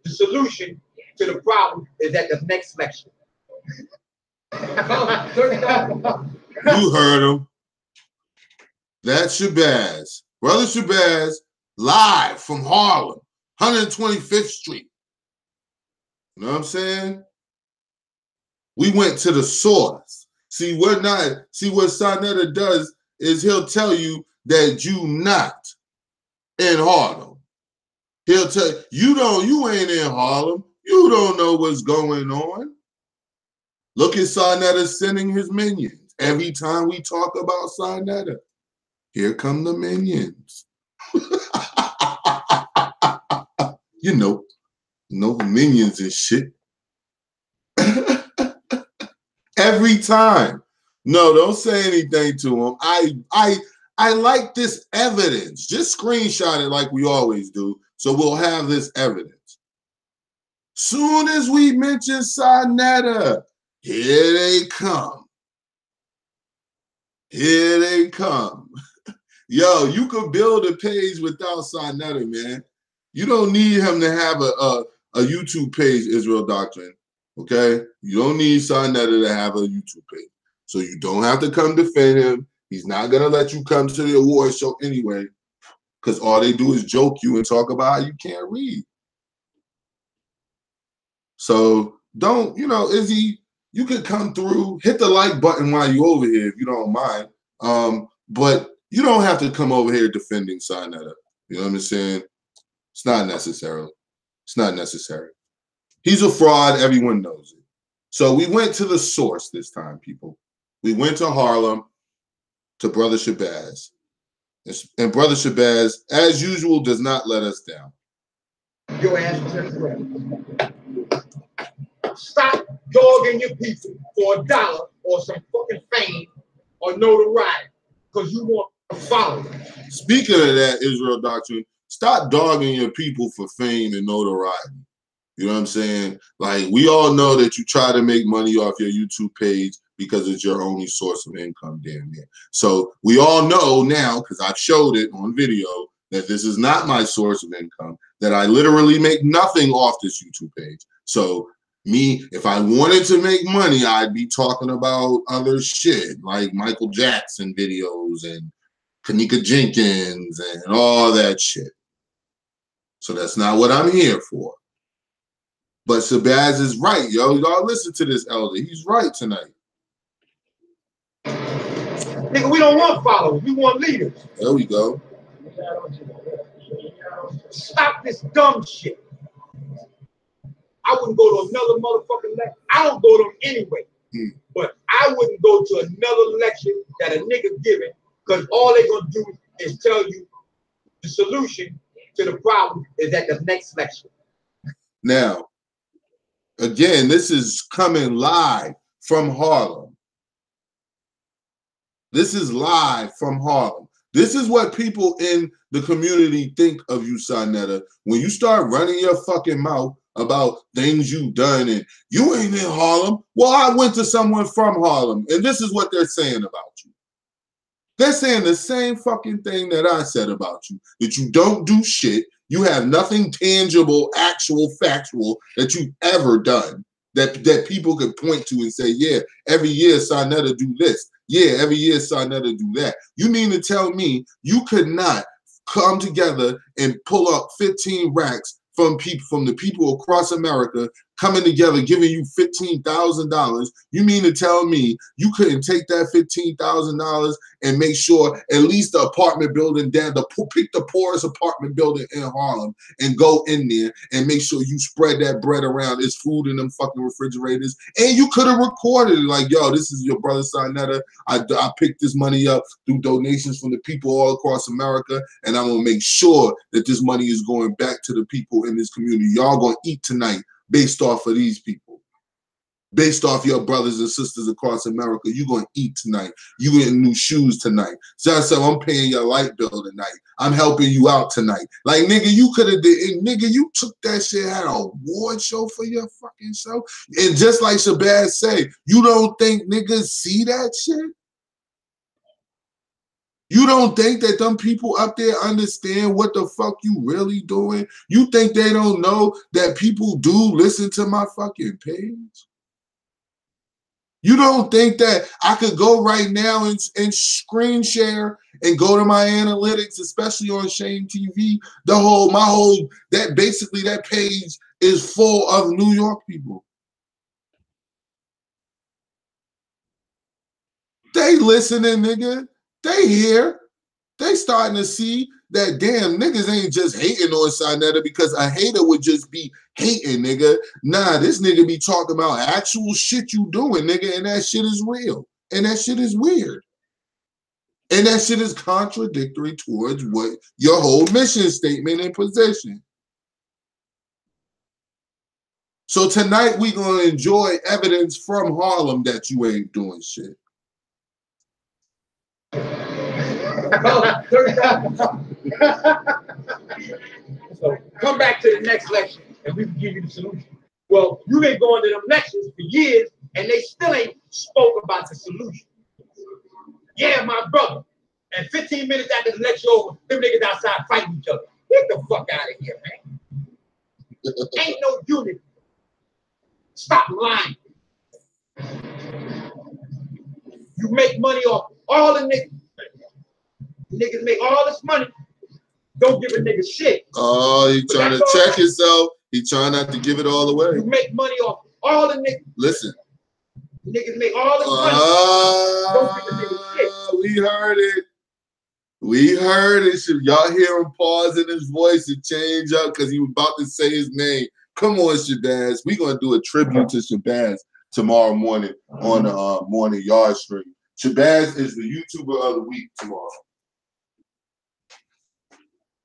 the solution to the problem is at the next lecture. You heard him. That's Shabazz. Brother Shabazz, live from Harlem, 125th Street. You know what I'm saying? We went to the source. See, what Sonetta does is he'll tell you that you not in Harlem. He'll tell you ain't in Harlem. You don't know what's going on. Look at Sonetta sending his minions. Every time we talk about Sonetta, here come the minions. You know minions and shit. Every time. No, don't say anything to him. I like this evidence. Just screenshot it like we always do, so we'll have this evidence. Soon as we mention Sonetta, here they come. Here they come. Yo, you could build a page without Sonetta, man. You don't need him to have a YouTube page, Israel Doctrine. Okay? You don't need Sonetta to have a YouTube page. So you don't have to come defend him. He's not going to let you come to the award show anyway, because all they do is joke you and talk about how you can't read. So don't, Izzy, you could come through, hit the like button while you're over here if you don't mind. But you don't have to come over here defending Sonetta. You know what I'm saying? It's not necessary. It's not necessary. He's a fraud. Everyone knows it. So we went to the source this time, people. We went to Harlem to Brother Shabazz. And Brother Shabazz, as usual, does not let us down. Your ass was correct. Stop dogging your people for $1 or some fucking fame or notoriety because you want to follow. Speaking of that, Israel Doctrine, stop dogging your people for fame and notoriety. You know what I'm saying? Like, we all know that you try to make money off your YouTube page because it's your only source of income damn near. So we all know now, because I've showed it on video, that this is not my source of income, that I literally make nothing off this YouTube page. So me, if I wanted to make money, I'd be talking about other shit, like Michael Jackson videos and Kanika Jenkins and all that shit. So that's not what I'm here for. But Shabazz is right, yo. Y'all listen to this elder. He's right tonight. Nigga, we don't want followers. We want leaders. There we go. Stop this dumb shit. I wouldn't go to another motherfucking lecture. I don't go to them anyway. But I wouldn't go to another lecture that a nigga giving, because all they're gonna do is tell you the solution to the problem is at the next lecture. Now, again, this is coming live from Harlem. This is live from Harlem. This is what people in the community think of you, Sonetta. When you start running your fucking mouth about things you've done and you ain't in Harlem. Well, I went to someone from Harlem, and this is what they're saying about you. They're saying the same fucking thing that I said about you, that you don't do shit. You have nothing tangible, actual, factual that you've ever done that people could point to and say, yeah, every year Sonetta do this. Yeah, every year Sonetta do that. You mean to tell me you could not come together and pull up 15 racks from the people across America coming together, giving you $15,000. You mean to tell me you couldn't take that $15,000 and make sure at least the apartment building down, pick the poorest apartment building in Harlem and go in there and make sure you spread that bread around. There's food in them fucking refrigerators. And you could have recorded it like, yo, this is your brother Sonetta. I picked this money up through donations from the people all across America, and I'm gonna make sure that this money is going back to the people in this community. Y'all gonna eat tonight based off of these people, based off your brothers and sisters across America. You're going to eat tonight. You getting new shoes tonight. So I said, I'm paying your light bill tonight. I'm helping you out tonight. Like, nigga, you could have did, nigga, you took that shit, had an award show for your fucking show. And just like Shabazz say, you don't think niggas see that shit? You don't think that them people up there understand what the fuck you really doing? You think they don't know that people do listen to my fucking page? You don't think that I could go right now and screen share and go to my analytics, especially on Shane TV, that page is full of New York people. They listening, nigga. They here. They starting to see that damn niggas ain't just hating on Sonetta because a hater would just be hating, nigga. Nah, this nigga be talking about actual shit you doing, nigga, and that shit is real. And that shit is weird. And that shit is contradictory towards what your whole mission statement and position. So tonight we gonna enjoy evidence from Harlem that you ain't doing shit. So come back to the next lecture and we can give you the solution. Well, you've been going to them lectures for years and they still ain't spoke about the solution. Yeah, my brother. And 15 minutes after the lecture over, them niggas outside fighting each other. Get the fuck out of here, man. Ain't no unity. Stop lying. You make money off all the niggas. Niggas make all this money. Don't give a nigga shit. Oh, he trying to check himself. He trying not to give it all away. You make money off all the niggas. Listen. Niggas make all this money. Don't give a nigga shit. We heard it. We heard it. Should y'all hear him pause in his voice and change up because he was about to say his name? Come on, Shabazz. We're going to do a tribute to Shabazz tomorrow morning on the morning yard stream. Shabazz is the YouTuber of the week tomorrow.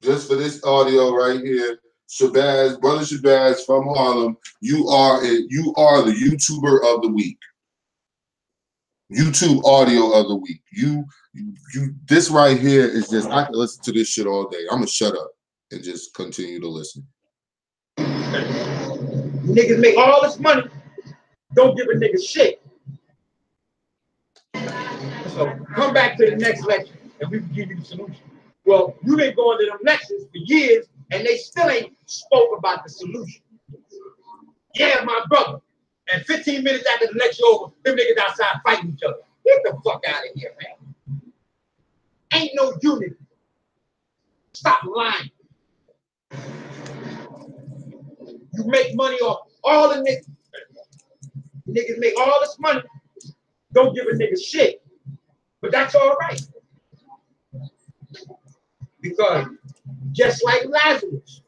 Just for this audio right here, Shabazz, brother Shabazz from Harlem, you are the YouTuber of the week. YouTube audio of the week. This right here is just, I can listen to this shit all day. I'm gonna shut up and just continue to listen. Niggas make all this money. Don't give a nigga shit. So come back to the next lecture and we can give you the solution. Well, you've been going to them lectures for years and they still ain't spoke about the solution. Yeah, my brother. And 15 minutes after the lecture over, them niggas outside fighting each other. Get the fuck out of here, man. Ain't no unity. Stop lying. You make money off all the niggas. Niggas make all this money. Don't give a nigga shit. But that's all right. Because just like Lazarus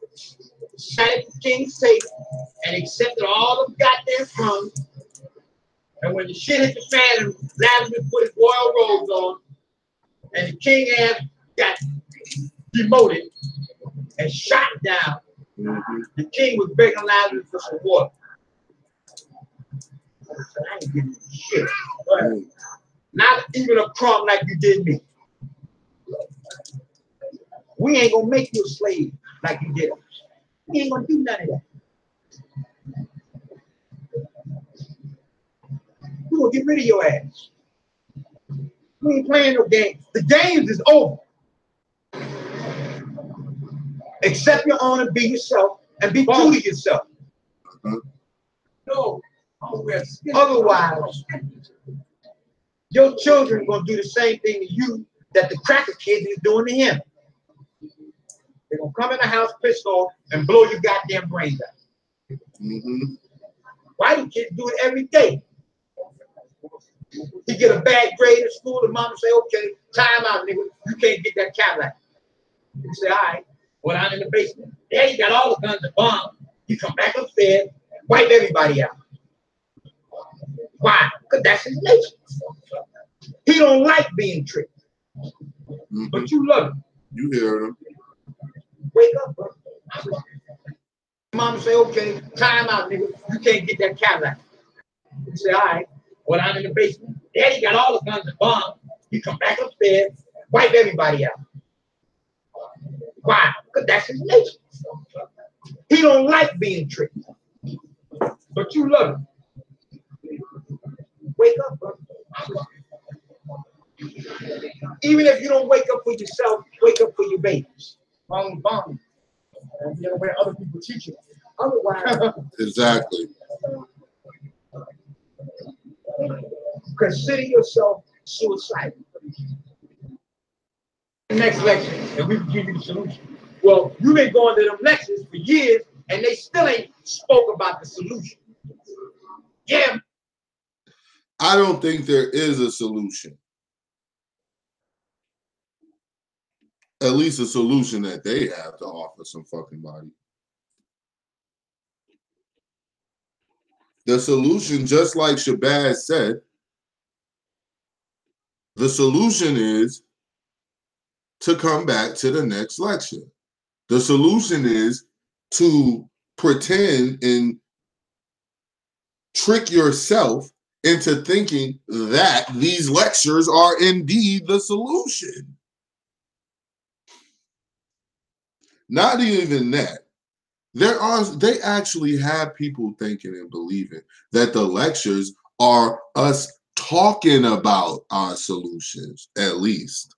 sat at the king's table and accepted all the goddamn crumbs, and when the shit hit the fan and Lazarus put his royal robes on, and the king ass got demoted and shot down, the king was begging Lazarus for some water. I ain't giving you shit. Not even a crumb like you did me. We ain't gonna make you a slave like you did us. We ain't gonna do none of that. We gonna get rid of your ass. We ain't playing no games. The games is over. Accept your own and be yourself and be true to yourself. No. Otherwise, your children gonna do the same thing to you that the cracker kid is doing to him. They're gonna come in the house pissed off and blow your goddamn brains out. Why do kids do it every day? You get a bad grade at school, and mama say, okay, time out, nigga. You can't get that Cadillac. You say, all right, well, I'm in the basement. Yeah, you got all the guns and bombs. You come back upstairs and wipe everybody out. Why? Because that's his nature. He don't like being tricked. But you love him. You hear him. Wake up, bro. Mama say, okay, time out, nigga. You can't get that Cadillac. You say, all right, well, I'm in the basement. Yeah, you got all the guns and bombs. You come back upstairs, wipe everybody out. Why? Because that's his nature. He don't like being tricked. But you love him. Wake up, bro. Even if you don't wake up for yourself, wake up for your babies. Bomb. You know where other people teach you. Otherwise, exactly. Consider yourself suicidal. Next lecture, and we can give you the solution. Well, you've been going to them lectures for years, and they still ain't spoke about the solution. Yeah. I don't think there is a solution. At least a solution that they have to offer some fucking body. The solution, just like Shabazz said, the solution is to come back to the next lecture. The solution is to pretend and trick yourself into thinking that these lectures are indeed the solution. Not even that. They actually have people thinking and believing that the lectures are us talking about our solutions, at least.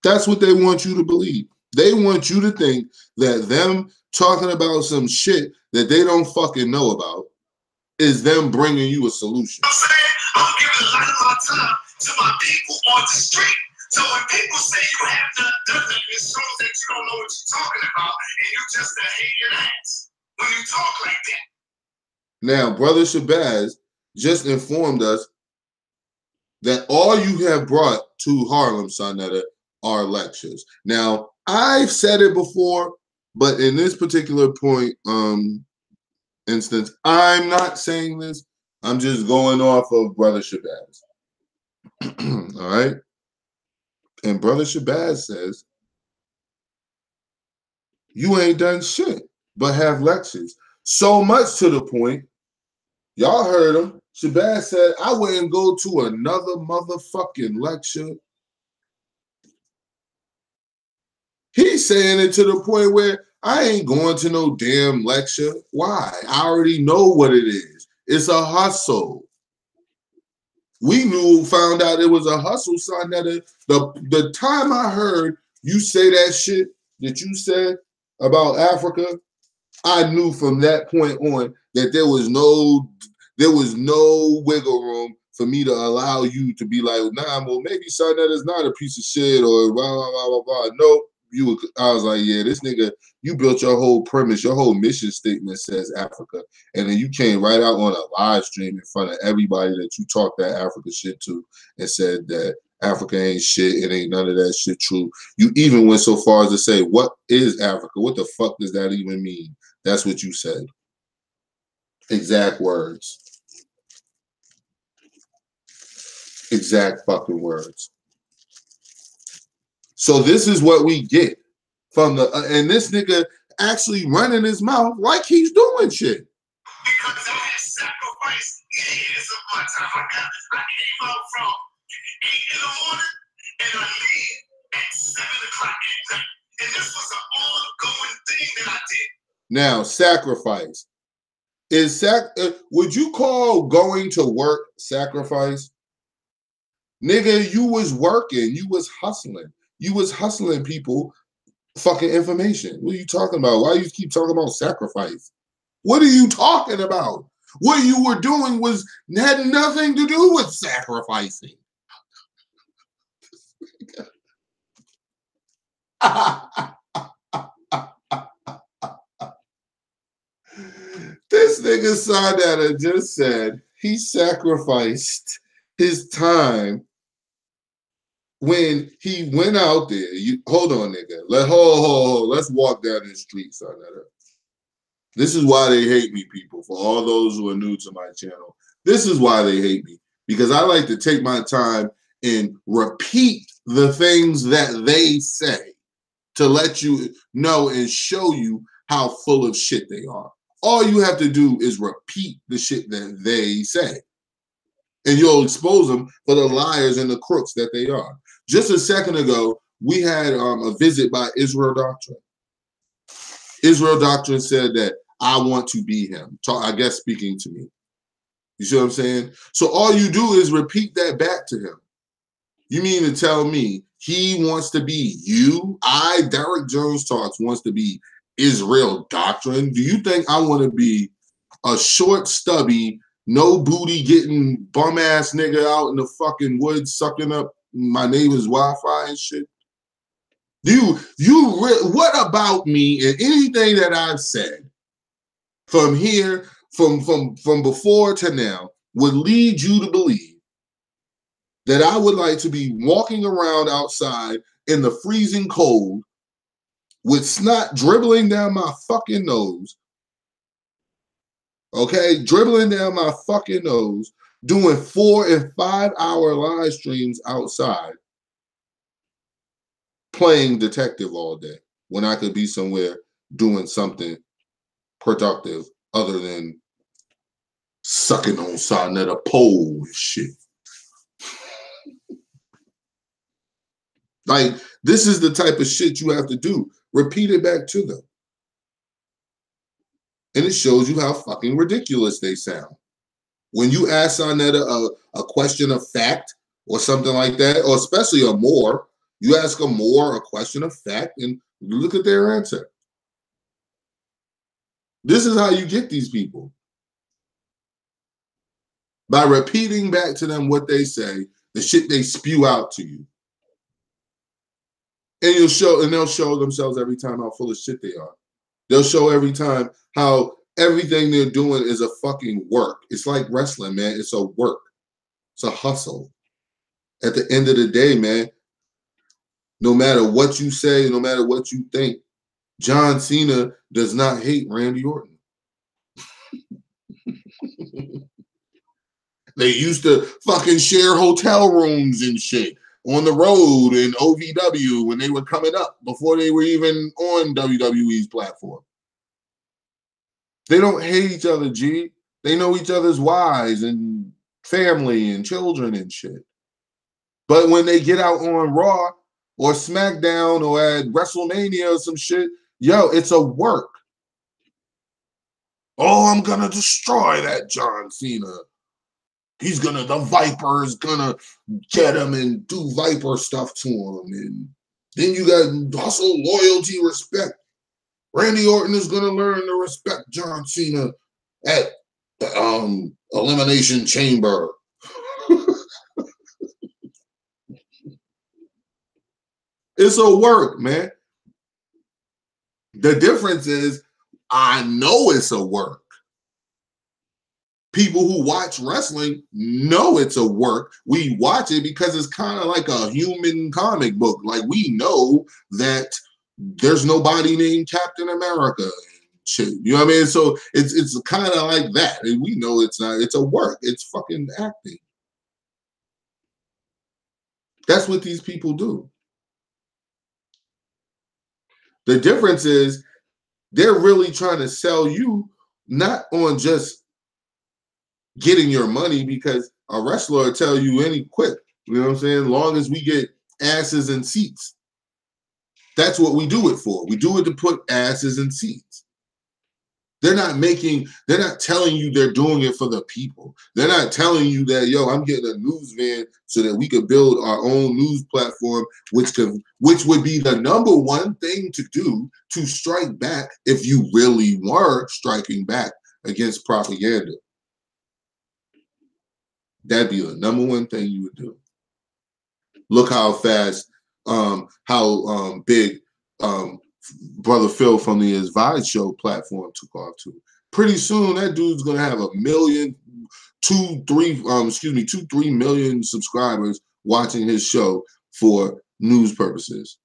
That's what they want you to believe. They want you to think that them talking about some shit that they don't fucking know about is them bringing you a solution. I'm saying I'm giving a lot of my time to my people on the street. So when people say you have not done it, it shows that you don't know what you're talking about and you just a hating ass when you talk like that. Now, Brother Shabazz just informed us that all you have brought to Harlem, Sonetta, are lectures. Now, I've said it before, but in this particular point, instance, I'm not saying this. I'm just going off of Brother Shabazz. All right? And Brother Shabazz says, you ain't done shit but have lectures. So much to the point, y'all heard him. Shabazz said, I wouldn't go to another motherfucking lecture. He's saying it to the point where I ain't going to no damn lecture. Why? I already know what it is. It's a hustle. We found out it was a hustle, son. That the time I heard you say that shit that you said about Africa, I knew from that point on that there was no wiggle room for me to allow you to be like, nah, well, maybe son, that is not a piece of shit or blah, blah, blah, blah, blah. No, I was like, yeah, this nigga, you built your whole premise, your whole mission statement says Africa, and then you came right out on a live stream in front of everybody that you talked that Africa shit to and said that Africa ain't shit, it ain't none of that shit true. You even went so far as to say, what is Africa? What the fuck does that even mean? That's what you said. Exact words. Exact fucking words. So this is what we get from the and this nigga actually running his mouth like he's doing shit. Because I had sacrificed years of my time. I came out from 8 in the morning and I leave at 7 o'clock at night. And this was an ongoing thing that I did. Now, sacrifice. Would you call going to work sacrifice? Nigga, you was working. You was hustling. You was hustling people fucking information. What are you talking about? Why you keep talking about sacrifice? What are you talking about? What you were doing had nothing to do with sacrificing. This nigga Sundowner just said he sacrificed his time when he went out there. Hold on, nigga. Let's walk down the street, Sundowner. This is why they hate me, people. For all those who are new to my channel, this is why they hate me. Because I like to take my time and repeat the things that they say to let you know and show you how full of shit they are. All you have to do is repeat the shit that they say. And you'll expose them for the liars and the crooks that they are. Just a second ago, we had a visit by Israel Doctrine. Israel Doctrine said that I want to be him. I guess speaking to me. You see what I'm saying? So all you do is repeat that back to him. You mean to tell me he wants to be you? Derek Jones Talks, wants to be Israel Doctrine? Do you think I want to be a short, stubby, no booty getting bum ass nigga out in the fucking woods sucking up my neighbor's Wi-Fi and shit? What about me and anything that I've said from here, from before to now, would lead you to believe that I would like to be walking around outside in the freezing cold with snot dribbling down my fucking nose, okay, dribbling down my fucking nose, doing 4 and 5 hour live streams outside, playing detective all day when I could be somewhere doing something productive other than sucking on Sonetta pole and shit. Like, this is the type of shit you have to do. Repeat it back to them. And it shows you how fucking ridiculous they sound. When you ask Sonetta a question of fact or something like that, or especially a more, you ask a question of fact, and you look at their answer. This is how you get these people. By repeating back to them what they say, the shit they spew out to you. And they'll show themselves every time how full of shit they are. They'll show every time how everything they're doing is a fucking work. It's like wrestling, man. It's a work. It's a hustle. At the end of the day, man, no matter what you say, no matter what you think, John Cena does not hate Randy Orton. They used to fucking share hotel rooms and shit on the road in OVW when they were coming up before they were even on WWE's platform. They don't hate each other, G. They know each other's wives and family and children and shit. But when they get out on Raw or SmackDown or at WrestleMania or some shit, yo, it's a work. Oh, I'm gonna destroy that John Cena. The Viper is gonna get him and do Viper stuff to him. And then you got hustle, loyalty, respect. Randy Orton is gonna learn to respect John Cena at the Elimination Chamber. It's a work, man. The difference is I know it's a work. People who watch wrestling know it's a work. We watch it because it's kind of like a human comic book. Like, we know that there's nobody named Captain America and shit. You know what I mean? So it's kind of like that. And we know it's not, it's a work. It's fucking acting. That's what these people do. The difference is they're really trying to sell you not on just getting your money, because a wrestler will tell you any quick, you know what I'm saying? Long as we get asses and seats. That's what we do it for. We do it to put asses in seats. They're not telling you they're doing it for the people. They're not telling you that, yo, I'm getting a news van so that we could build our own news platform, which would be the number one thing to do to strike back if you really were striking back against propaganda. That'd be the number one thing you would do. Look how fast, how big Brother Phil from the Advice Show platform took off too. Pretty soon, that dude's gonna have 2-3 million subscribers watching his show for news purposes.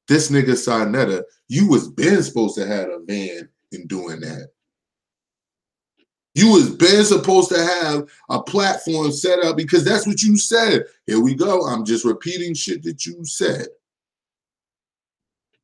This nigga Sarnetta, you was been supposed to have a van in doing that. You was been supposed to have a platform set up, because that's what you said. Here we go. I'm just repeating shit that you said.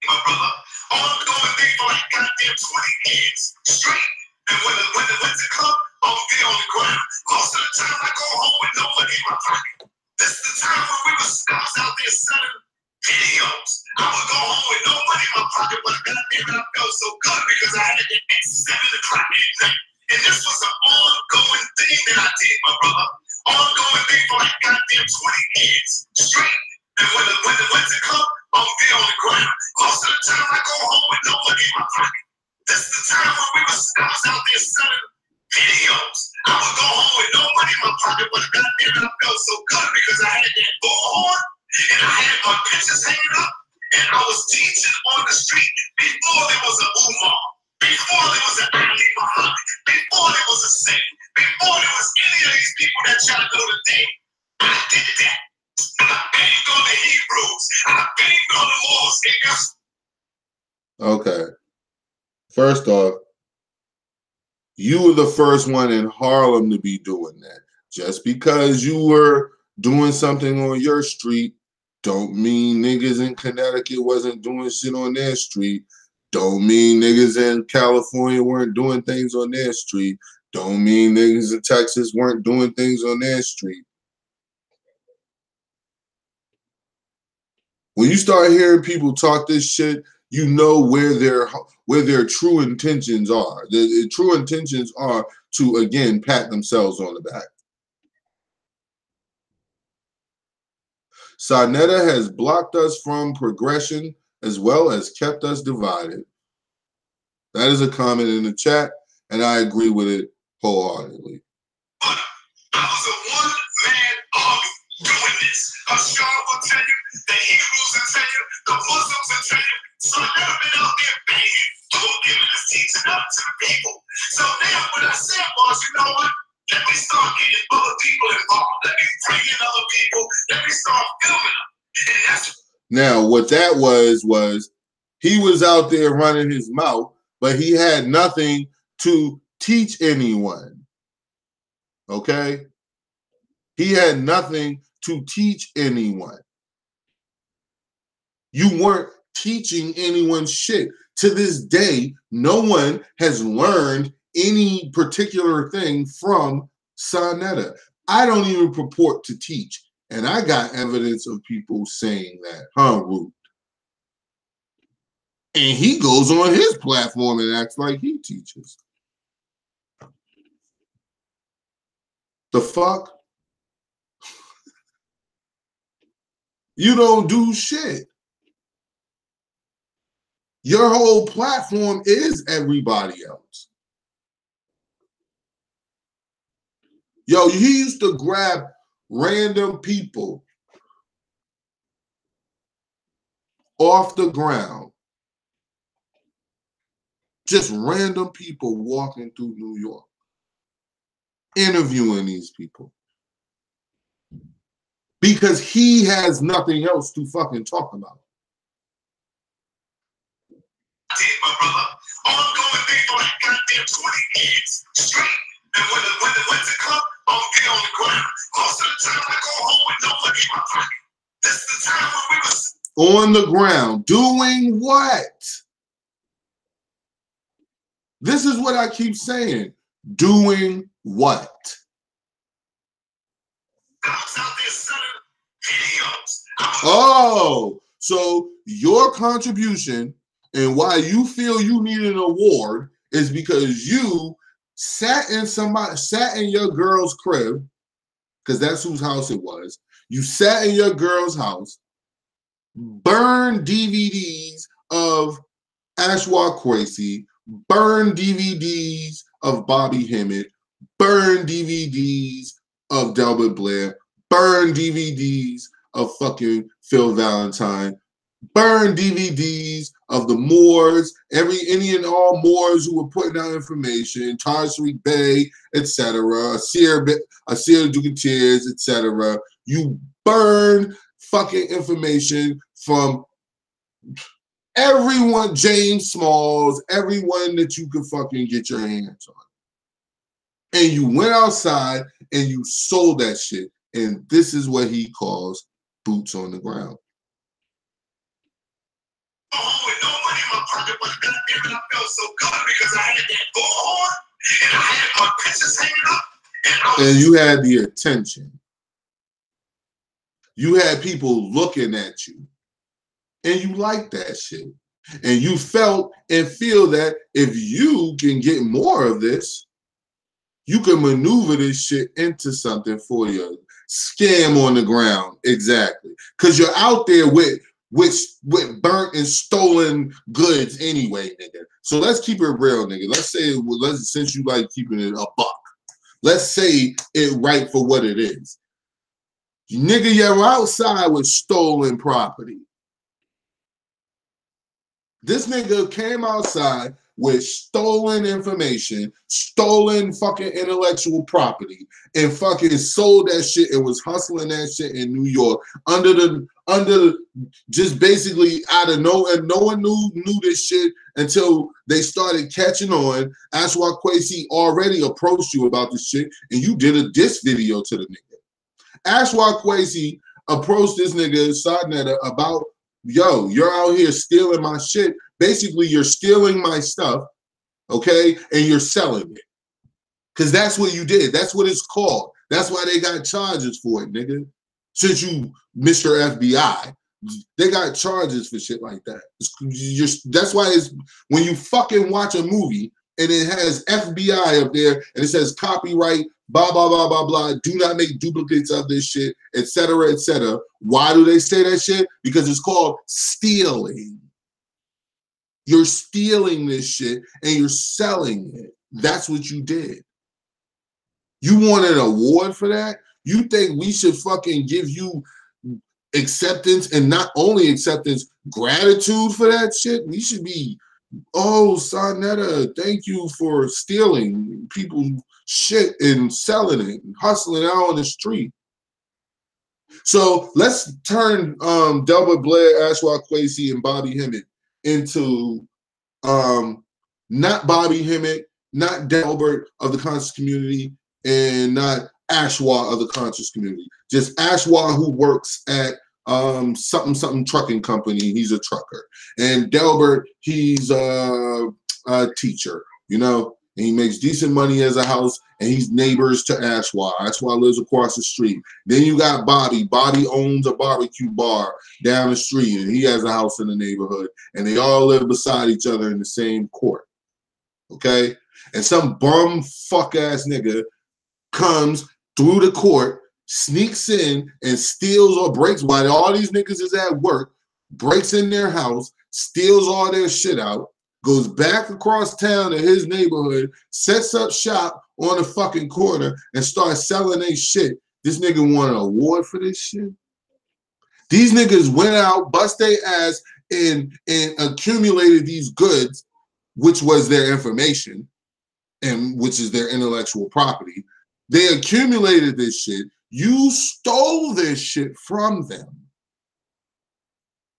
My brother, all I'm going there for like goddamn 20 years straight. And when the winter come, I'm there on the ground. Most of the time I go home with no money in my pocket. This is the time when I was out there selling videos. I would go home with no money in my pocket, but goddamn it, I felt so good because I had it at 7 o'clock at night. And this was an ongoing thing that I did, my brother. Ongoing thing for like goddamn 20 years straight. And when the winter come, I'm there on the ground. Most of the time I go home with no money in my pocket. This is the time when I was out there selling videos. I would go home with no money in my pocket, but goddamn it, I felt so good because I had that bullhorn and I had my pictures hanging up, and I was teaching on the street before there was a Umar, before there was an Ali Muhammad, before there was a Saint, before there was any of these people that try to go to date. I did that. I banged on the Hebrews. I banged on the Moors. Okay. First off, you were the first one in Harlem to be doing that. Just because you were doing something on your street don't mean niggas in Connecticut wasn't doing shit on their street. Don't mean niggas in California weren't doing things on their street. Don't mean niggas in Texas weren't doing things on their street. When you start hearing people talk this shit, you know where their true intentions are. The true intentions are to, again, pat themselves on the back. Sarnetta has blocked us from progression as well as kept us divided. That is a comment in the chat, and I agree with it wholeheartedly. I was a one-man army doing this. Ashar will tell you, the Hebrews will tell you, the Muslims will tell you. So I've never been out there begging, giving this teaching up to the people. So now what I said was, you know what? Let me start getting other people involved. Let me bring in other people. Let me start filming them. And that's now what that was he was out there running his mouth, but he had nothing to teach anyone. Okay? He had nothing to teach anyone. You weren't teaching anyone shit. To this day, no one has learned any particular thing from Sarnetta. I don't even purport to teach. And I got evidence of people saying that, Root? And he goes on his platform and acts like he teaches. The fuck? You don't do shit. Your whole platform is everybody else. Yo, he used to grab random people off the ground. Just random people walking through New York, interviewing these people. Because he has nothing else to fucking talk about. I did, my brother. Ongoing thing for like goddamn 20 years straight. And when the winter comes, I'm get on the ground. Most of the time I go home with no money in my pocket. That's the time when we was on the ground. Doing what? This is what I keep saying. Doing what? I was out there selling videos. Oh, so your contribution and why you feel you need an award is because you sat in your girl's crib, because that's whose house it was. You sat in your girl's house, burned DVDs of Ashwa Kwesi, burned DVDs of Bobby Hemmett, burned DVDs of Delbert Blair, burned DVDs of fucking Phil Valentine, burned DVDs of the Moors, any and all Moors who were putting out information, Tariq Bey, etc., Asir Dugateers, etc. You burn fucking information from everyone, James Smalls, everyone that you could fucking get your hands on. And you went outside and you sold that shit. And this is what he calls boots on the ground. Oh, with no money in my pocket, but goddamn it, I felt so good because I had that bullhorn and I had my pictures hanging up. And you had the attention. You had people looking at you. And you liked that shit. And you felt and feel that if you can get more of this, you can maneuver this shit into something for you. Scam on the ground. Exactly. Because you're out there with burnt and stolen goods anyway, nigga. So let's keep it real, nigga. Let's say, since you like keeping it a buck, let's say it right for what it is. Nigga, you're outside with stolen property. This nigga came outside with stolen information, stolen fucking intellectual property, and fucking sold that shit and was hustling that shit in New York under just basically out of nowhere. No one knew this shit until they started catching on. Ashwa Kwesi already approached you about this shit, and you did a diss video to the nigga. Ashwa Kwesi approached this nigga Sadnetta about, yo, you're out here stealing my shit. Basically, you're stealing my stuff, okay, and you're selling it. Because that's what you did. That's what it's called. That's why they got charges for it, nigga. Since you, Mr. FBI, they got charges for shit like that. That's why it's, when you fucking watch a movie and it has FBI up there and it says copyright, blah, blah, blah, blah, blah, do not make duplicates of this shit, etc., etc. Why do they say that shit? Because it's called stealing. You're stealing this shit and you're selling it. That's what you did. You want an award for that? You think we should fucking give you acceptance, and not only acceptance, gratitude for that shit? We should be, oh, Sarnetta, thank you for stealing people's shit and selling it and hustling out on the street. So let's turn Delbert Blair, Ashwa Kwesi, and Bobby Hemmett into not Bobby Hemmett, not Delbert of the conscious community, and not Ashwa of the conscious community. Just Ashwa, who works at something trucking company. He's a trucker. And Delbert, he's a teacher, you know, and he makes decent money as a house, and he's neighbors to Ashwa. Ashwa lives across the street. Then you got Bobby. Bobby owns a barbecue bar down the street, and he has a house in the neighborhood, and they all live beside each other in the same court. Okay? And some bum fuck ass nigga comes through the court, sneaks in and steals or breaks, while all these niggas is at work, breaks in their house, steals all their shit out, goes back across town to his neighborhood, sets up shop on the fucking corner, and starts selling their shit. This nigga won an award for this shit? These niggas went out, bust their ass, and accumulated these goods, which was their information and which is their intellectual property. They accumulated this shit. You stole this shit from them.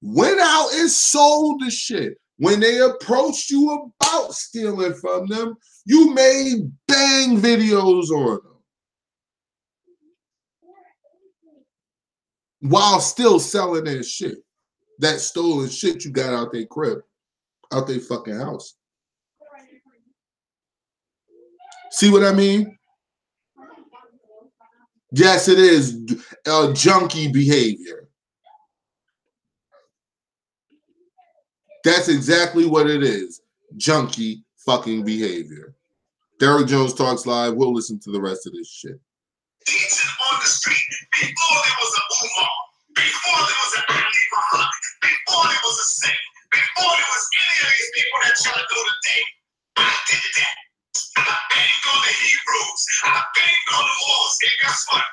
Went out and sold the shit. When they approached you about stealing from them, you made bang videos on them while still selling their shit. That stolen shit you got out their crib, out their fucking house. See what I mean? Yes, it is junkie behavior. That's exactly what it is. Junkie fucking behavior. Derrick Jones Talks Live. We'll listen to the rest of this shit. Teaching on the street before there was a Umar, before there was an Ali Muhammad, before there was a Saint, before there was any of these people that try to go today. I did that. I banged on the Hebrews. I banged on the walls. And guess what?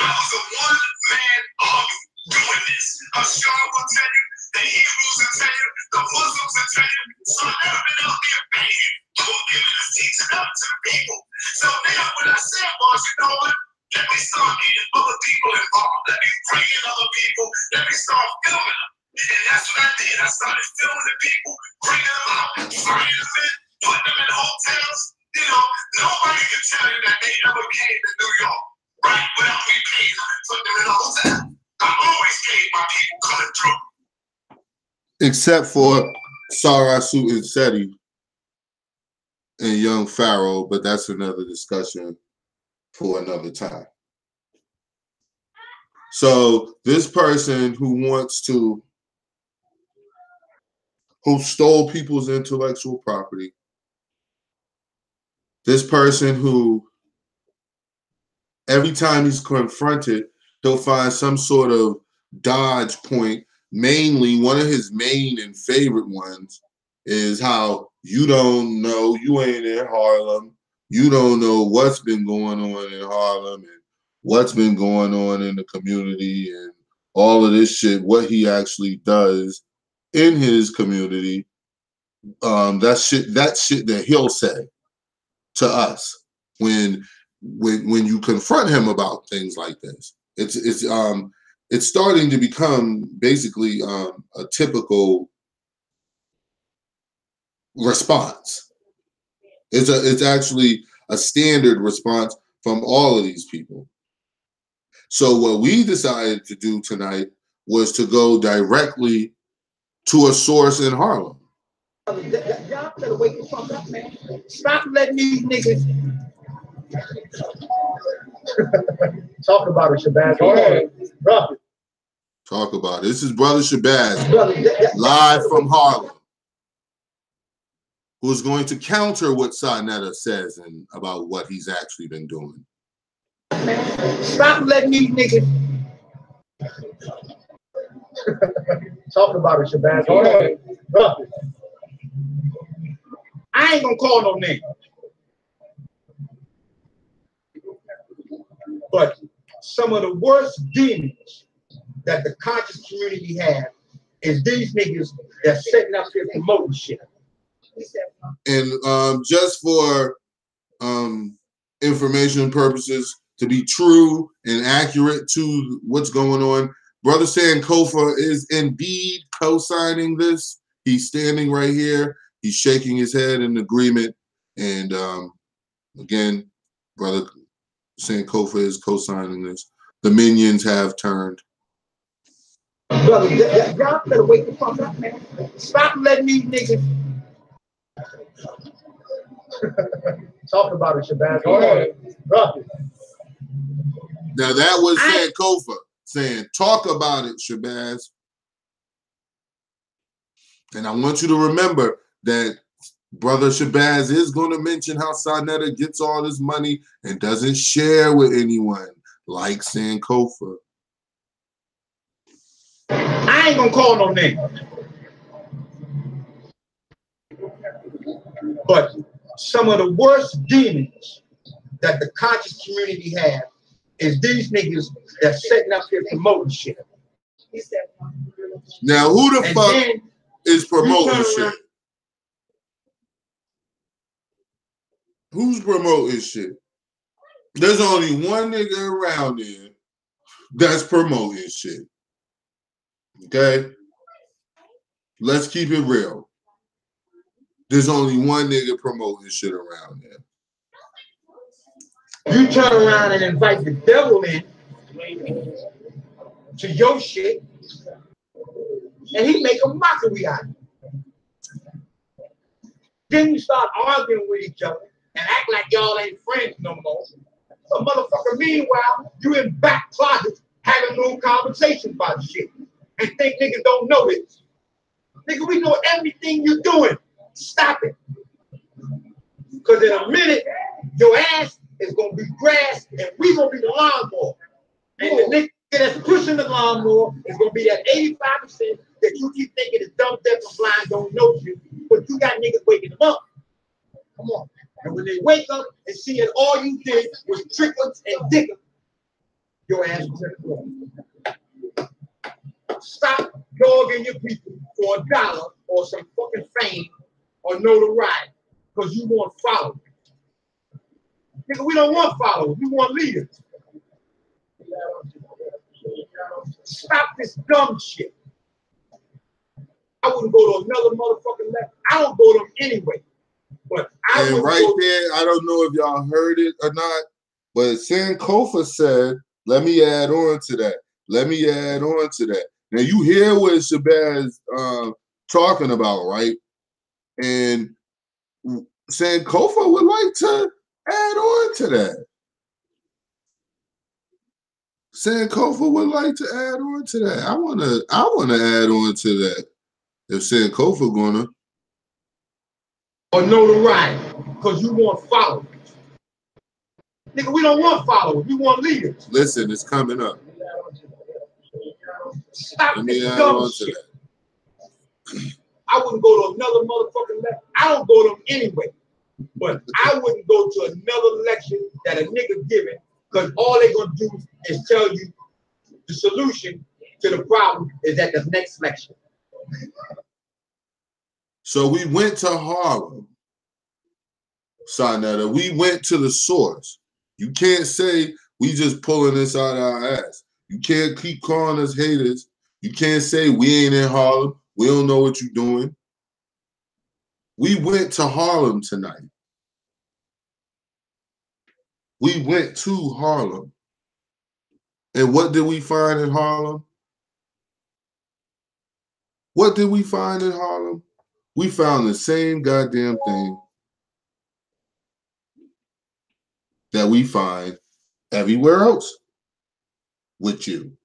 I was a one-man army doing this. Ashar will tell you, the Hebrews will tell you, the Muslims will tell you, so I've never been out there banging, giving this teaching out to the people. So now when I said, boss, you know what? Let me start getting other people involved. Let me bring in other people. Let me start filming them. And that's what I did. I started filming the people, bringing them out, flying them in, putting them in hotels. You know, nobody can tell you that they ever came to New York, right, without me paying them and putting them in a hotel. I always gave my people coming through. Except for Sarasu and Seti and Young Pharaoh, but that's another discussion for another time. So this person who stole people's intellectual property, this person who every time he's confronted, he'll find some sort of dodge point. Mainly, one of his main and favorite ones is how you don't know, you ain't in Harlem. You don't know what's been going on in Harlem and what's been going on in the community and all of this shit, what he actually does in his community. That shit that he'll say to us when you confront him about things like this. It's starting to become basically a typical response. It's actually a standard response from all of these people. So what we decided to do tonight was to go directly to a source in Harlem. Y'all better wake the fuck up, man. Stop letting these niggas talk about it, Shabazz. Go ahead. Brother. Talk about it. This is Brother Shabazz, live from Harlem, who's going to counter what Sarnetta says and about what he's actually been doing. Stop letting these niggas talk about it, Shabazz. Go ahead. Brother. I ain't gonna call no name. But some of the worst demons that the conscious community have is these niggas that's setting up here promoting shit. And just for information purposes, to be true and accurate to what's going on, Brother Sankofa is indeed co-signing this. He's standing right here. He's shaking his head in agreement. And again, Brother Sankofa is co-signing this. The minions have turned. Brother, y'all better wake the fuck up, man. Stop letting these niggas talk about it, Shabazz. Go ahead. Brother. Now that was Sankofa saying, talk about it, Shabazz. And I want you to remember that Brother Shabazz is going to mention how Sarnetta gets all this money and doesn't share with anyone like Sankofa. I ain't gonna call no name. But some of the worst demons that the conscious community have is these niggas that's setting up here promoting shit. Now who the fuck is promoting shit? Who's promoting shit? There's only one nigga around there that's promoting shit. Okay? Let's keep it real. There's only one nigga promoting shit around there. You turn around and invite the devil in to your shit, and he make a mockery out of it. Then you start arguing with each other and act like y'all ain't friends no more. So motherfucker, meanwhile, you in back closets having little conversations about shit and think niggas don't know this. Nigga, we know everything you're doing. Stop it. Because in a minute, your ass is going to be grass and we going to be the lawnmower. And the nigga that's pushing the lawnmower is going to be that 85% that you keep thinking is dumb, deaf, and blind, don't know you, but you got niggas waking them up. Come on. And when they wake up and see that all you did was trickles and dickers, your ass was in the floor. Stop dogging your people for $1 or some fucking fame or notoriety because you want followers. Nigga, we don't want followers. We want leaders. Stop this dumb shit. I wouldn't go to another motherfucking level. I don't go to them anyway. But and right there, I don't know if y'all heard it or not, but Sankofa said, let me add on to that. Let me add on to that. Now you hear what Shabazz talking about, right? And Sankofa would like to add on to that. Sankofa would like to add on to that. I wanna add on to that. If Sankofa gonna. Or notoriety, because you want followers. Nigga, we don't want followers. We want leaders. Listen, it's coming up. Stop this dumb shit. I wouldn't go to another motherfucking level. I don't go to them anyway. But I wouldn't go to another lecture that a nigga giving because all they're going to do is tell you the solution to the problem is at the next lecture. So we went to Harlem, Sonetta. We went to the source. You can't say we just pulling this out our ass. You can't keep calling us haters. You can't say we ain't in Harlem. We don't know what you're doing. We went to Harlem tonight. We went to Harlem. And what did we find in Harlem? What did we find in Harlem? We found the same goddamn thing that we find everywhere else with you.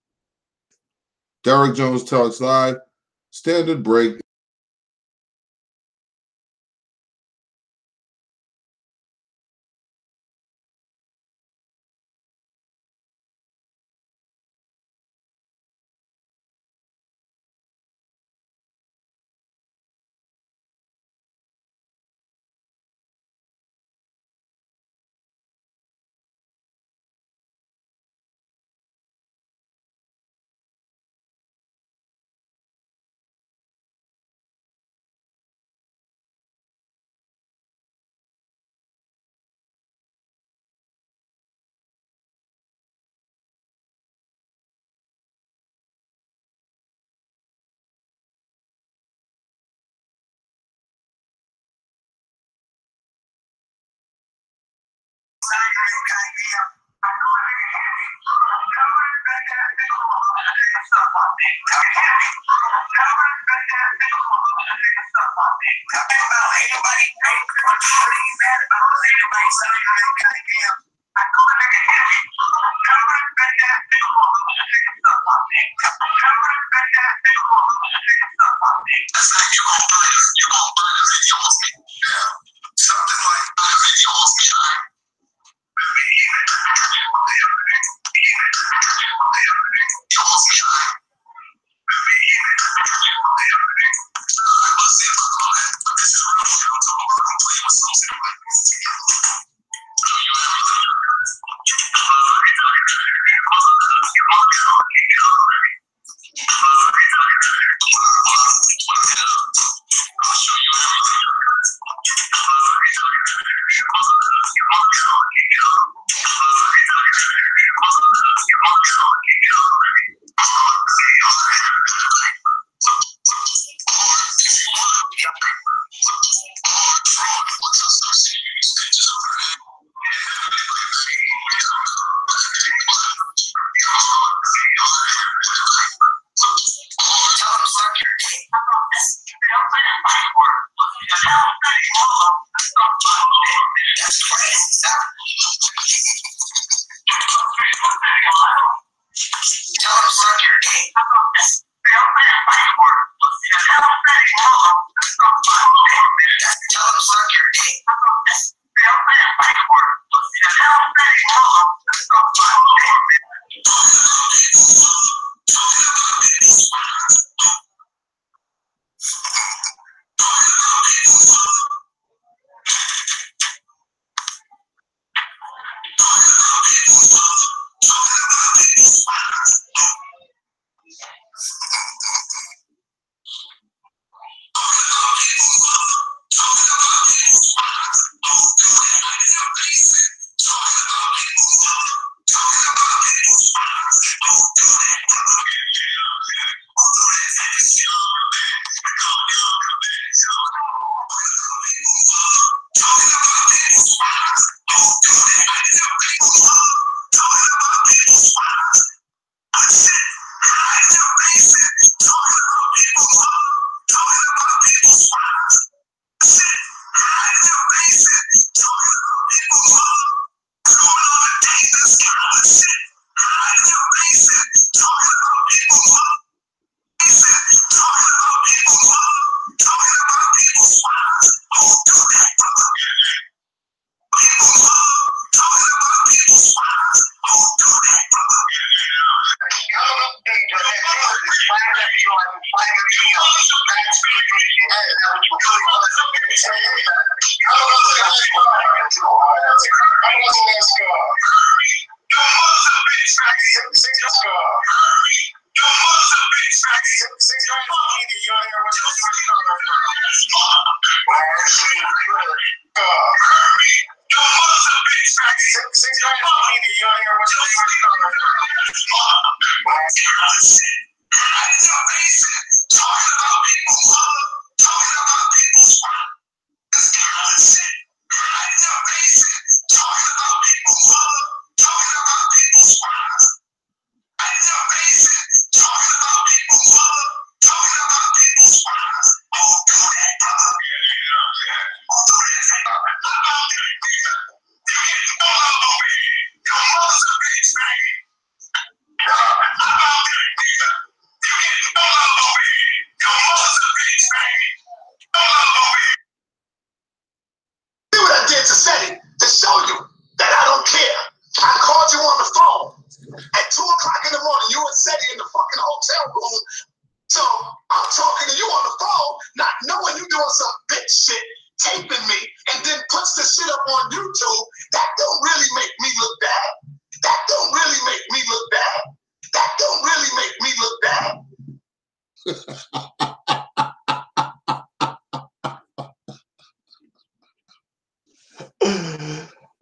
Derek Jones Talks Live, standard break.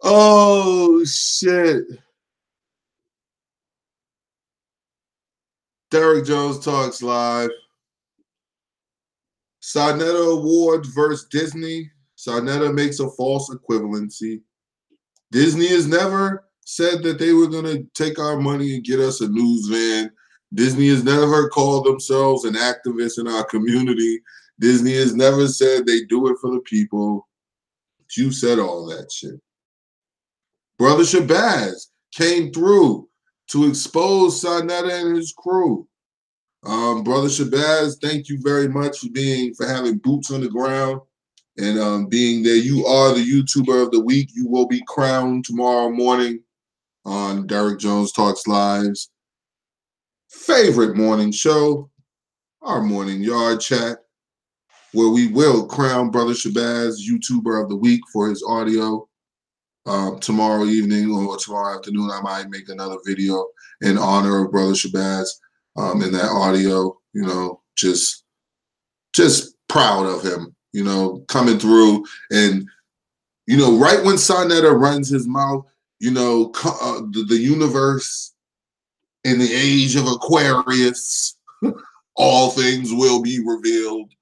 Oh shit. Derek Jones Talks Live. Sarnetta Award versus Disney. Sarnetta makes a false equivalency. Disney has never said that they were going to take our money and get us a news van. Disney has never called themselves an activist in our community. Disney has never said they do it for the people. But you said all that shit. Brother Shabazz came through to expose Sarnetta and his crew. Brother Shabazz, thank you very much for having boots on the ground and being there. You are the YouTuber of the week. You will be crowned tomorrow morning on Derek Jones Talks Live's favorite morning show, our morning yard chat, where we will crown Brother Shabazz YouTuber of the week for his audio. Tomorrow evening or tomorrow afternoon, I might make another video in honor of Brother Shabazz in that audio. You know, just proud of him, you know, coming through. And, you know, right when Sarnetta runs his mouth, you know, the universe in the age of Aquarius, all things will be revealed,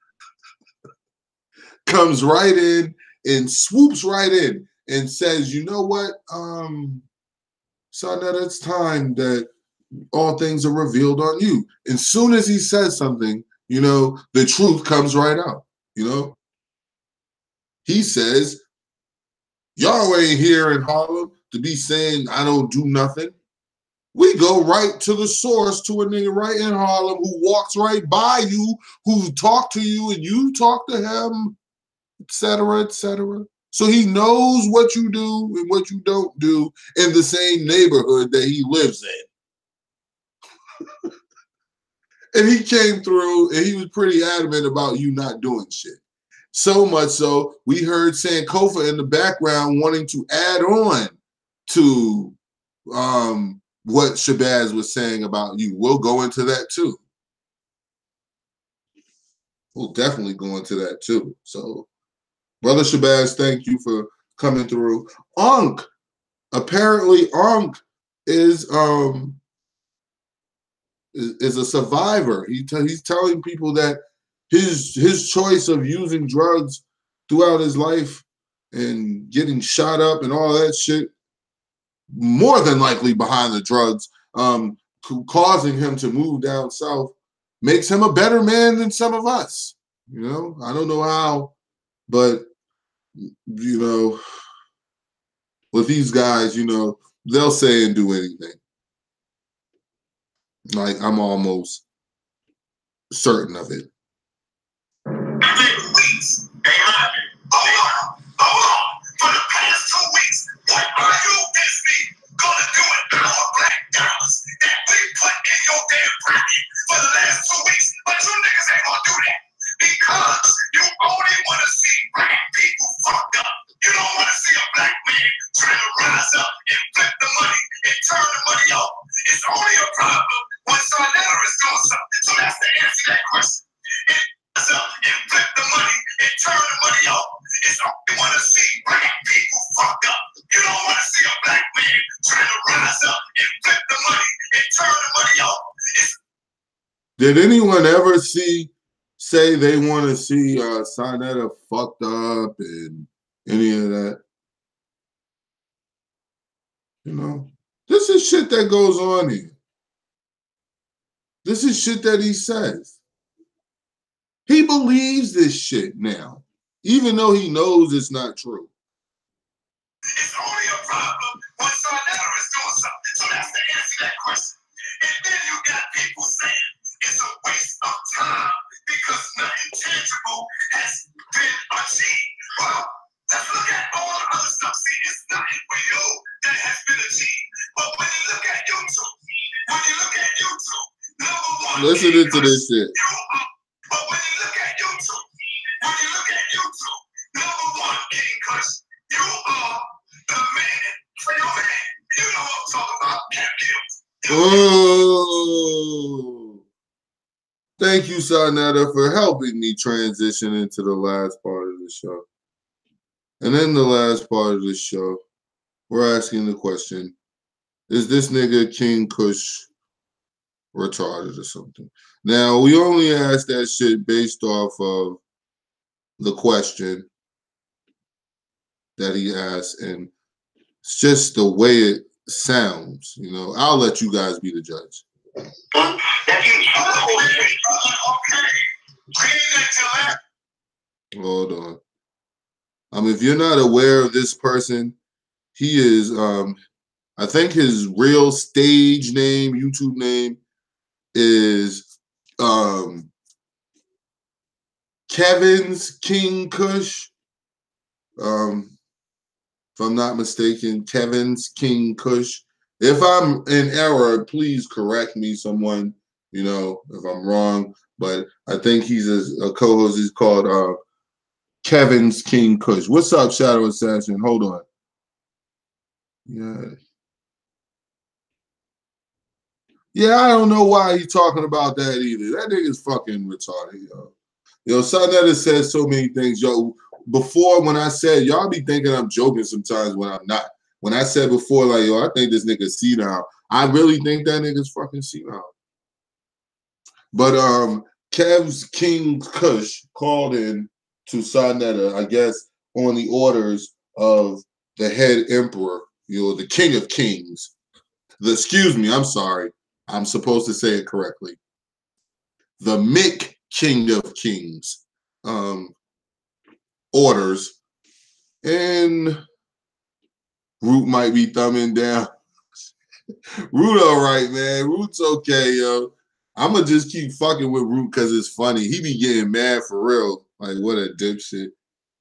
comes right in and swoops right in and says, you know what, Sarnetta, it's time that all things are revealed on you. As soon as he says something, you know, the truth comes right out, you know. He says, y'all ain't here in Harlem to be saying I don't do nothing. We go right to the source, to a nigga right in Harlem who walks right by you, who talked to you and you talk to him, etc., etc. So he knows what you do and what you don't do in the same neighborhood that he lives in. And he came through and he was pretty adamant about you not doing shit. So much so, we heard Sankofa in the background wanting to add on to what Shabazz was saying about you. We'll go into that too. We'll definitely go into that too. So, Brother Shabazz, thank you for coming through. Ankh, apparently Ankh is a survivor. He's telling people that his choice of using drugs throughout his life and getting shot up and all that shit, more than likely behind the drugs, causing him to move down south, makes him a better man than some of us. You know, I don't know how, but you know, with these guys, you know, they'll say and do anything. Like, I'm almost certain of it. Weeks. Hold on. For the past 2 weeks, what are you against me gonna do with our black dollars that we put in your damn pocket for the last 2 weeks? But you niggas ain't gonna do that because you only want to see black people fucked up. You don't want to see a black man trying to rise up and flip the money and turn the money off. It's only a problem when Sarnetta is doing something. So that's the answer to that question. Up and flip the money and turn the money off. It's only want to see black people fucked up. You don't want to see a black man trying to rise up and flip the money and turn the money off. Did anyone ever say they want to see Sarnetta fucked up and any of that? You know, this is shit that goes on here. This is shit that he says. He believes this shit now, even though he knows it's not true. It's only a problem when Sarnetta is doing something. So that's the answer to that question. And then you got people saying it's a waste of time because nothing tangible has been achieved. Well, let's look at all the other stuff. See, it's nothing for you that has been achieved. But when you look at YouTube, number one, listening to this shit. But when you look at YouTube, number one, King Kush, you are the man for your man. You know what I'm talking about, Oh, thank you, Sarnetta, for helping me transition into the last part of the show. And in the last part of the show, we're asking the question, is this nigga King Kush retarded or something? Now, we only asked that shit based off of the question that he asked, and it's just the way it sounds. You know, I'll let you guys be the judge. Hold on. If you're not aware of this person, he is, I think his real stage name, YouTube name, is Kevin's King Kush. If I'm not mistaken, Kevin's King Kush. If I'm in error, please correct me, someone, you know, if I'm wrong. But I think he's a co-host. He's called Kevin's King Kush. What's up, Shadow Assassin? Hold on. Yeah, I don't know why he's talking about that either. That nigga's fucking retarded, yo. Yo, Sarnetta says so many things, yo. Before, when I said, y'all be thinking I'm joking sometimes when I'm not. When I said before, like, yo, I think this nigga's senile. I really think that nigga's fucking senile. But Kev's King Kush called in to Sarnetta, I guess, on the orders of the head emperor, you know, the King of Kings. Excuse me, I'm sorry. I'm supposed to say it correctly. The Mick King of Kings orders, and Root might be thumbing down. Root all right, man. Root's okay, yo. I'm going to just keep fucking with Root because it's funny. He be getting mad for real. Like, what a dipshit.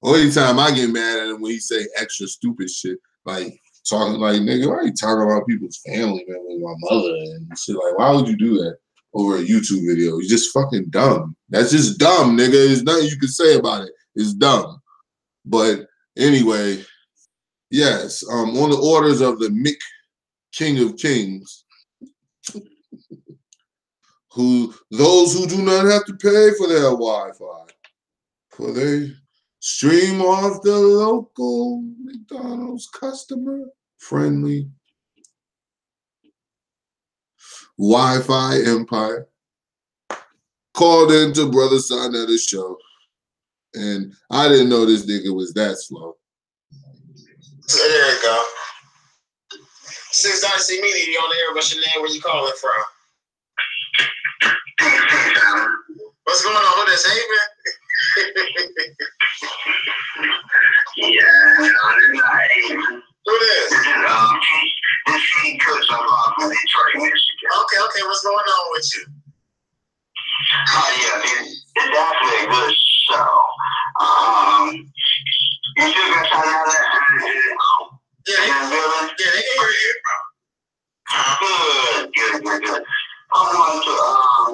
Only time I get mad at him when he say extra stupid shit, like talking like, nigga, why are you talking about people's family, man, with my mother and shit? Like, why would you do that over a YouTube video? It's just fucking dumb. That's just dumb, nigga. There's nothing you can say about it. It's dumb. But anyway, yes, on the orders of the Mick King of Kings, those who do not have to pay for their Wi-Fi, for they stream off the local McDonald's customer-friendly Wi-Fi empire, called into Brother Sonetta's show, and I didn't know this nigga was that slow. So there you go. Since I see me on the air, what's your name? Where you calling from? What's going on with this, Haven? Yeah, it's not Haven. Who this? This is Kush. I'm from Detroit, Michigan. Okay, what's going on with you? Yeah, it's definitely a good show. You should go try out that. Yeah, they can hear you. Good. I want to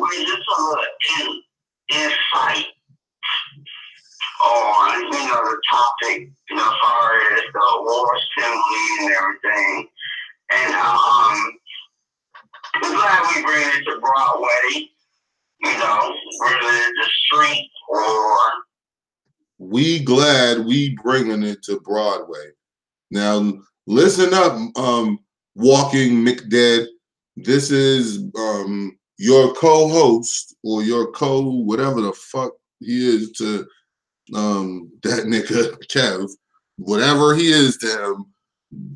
read just a little insight on, the topic, as far as the war assembly and everything. And we're glad we bring it to Broadway, whether it's the street or... We glad we bringing it to Broadway. Now, listen up, Walking McDead. This is your co-host or your whatever the fuck he is to that nigga Kev. Whatever he is to him,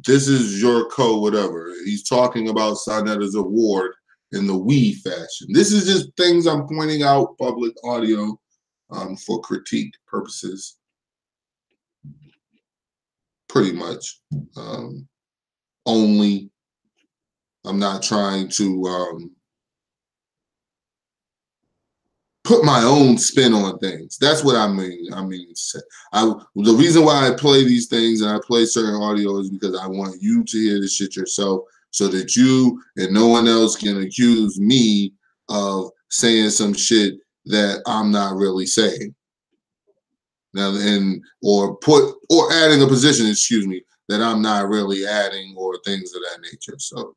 this is your whatever. He's talking about Sonetta's award in the we fashion. This is just things I'm pointing out, public audio, for critique purposes. Pretty much. Only. I'm not trying to put my own spin on things. That's what I mean. The reason why I play these things and I play certain audio is because I want you to hear the shit yourself, so that you and no one else can accuse me of saying some shit that I'm not really saying. Now, or adding a position, that I'm not really adding, or things of that nature. So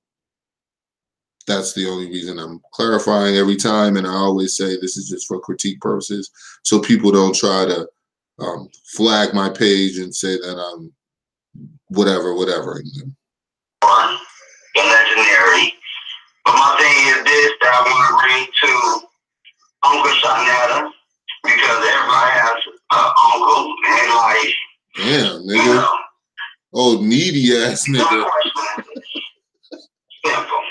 that's the only reason I'm clarifying every time, and I always say this is just for critique purposes, so people don't try to flag my page and say that I'm whatever. Legendary. But my thing is this, that I want to bring to Uncle Sonetta, because everybody has an uncle in life. Damn, nigga. Oh, needy ass nigga. My question is simple.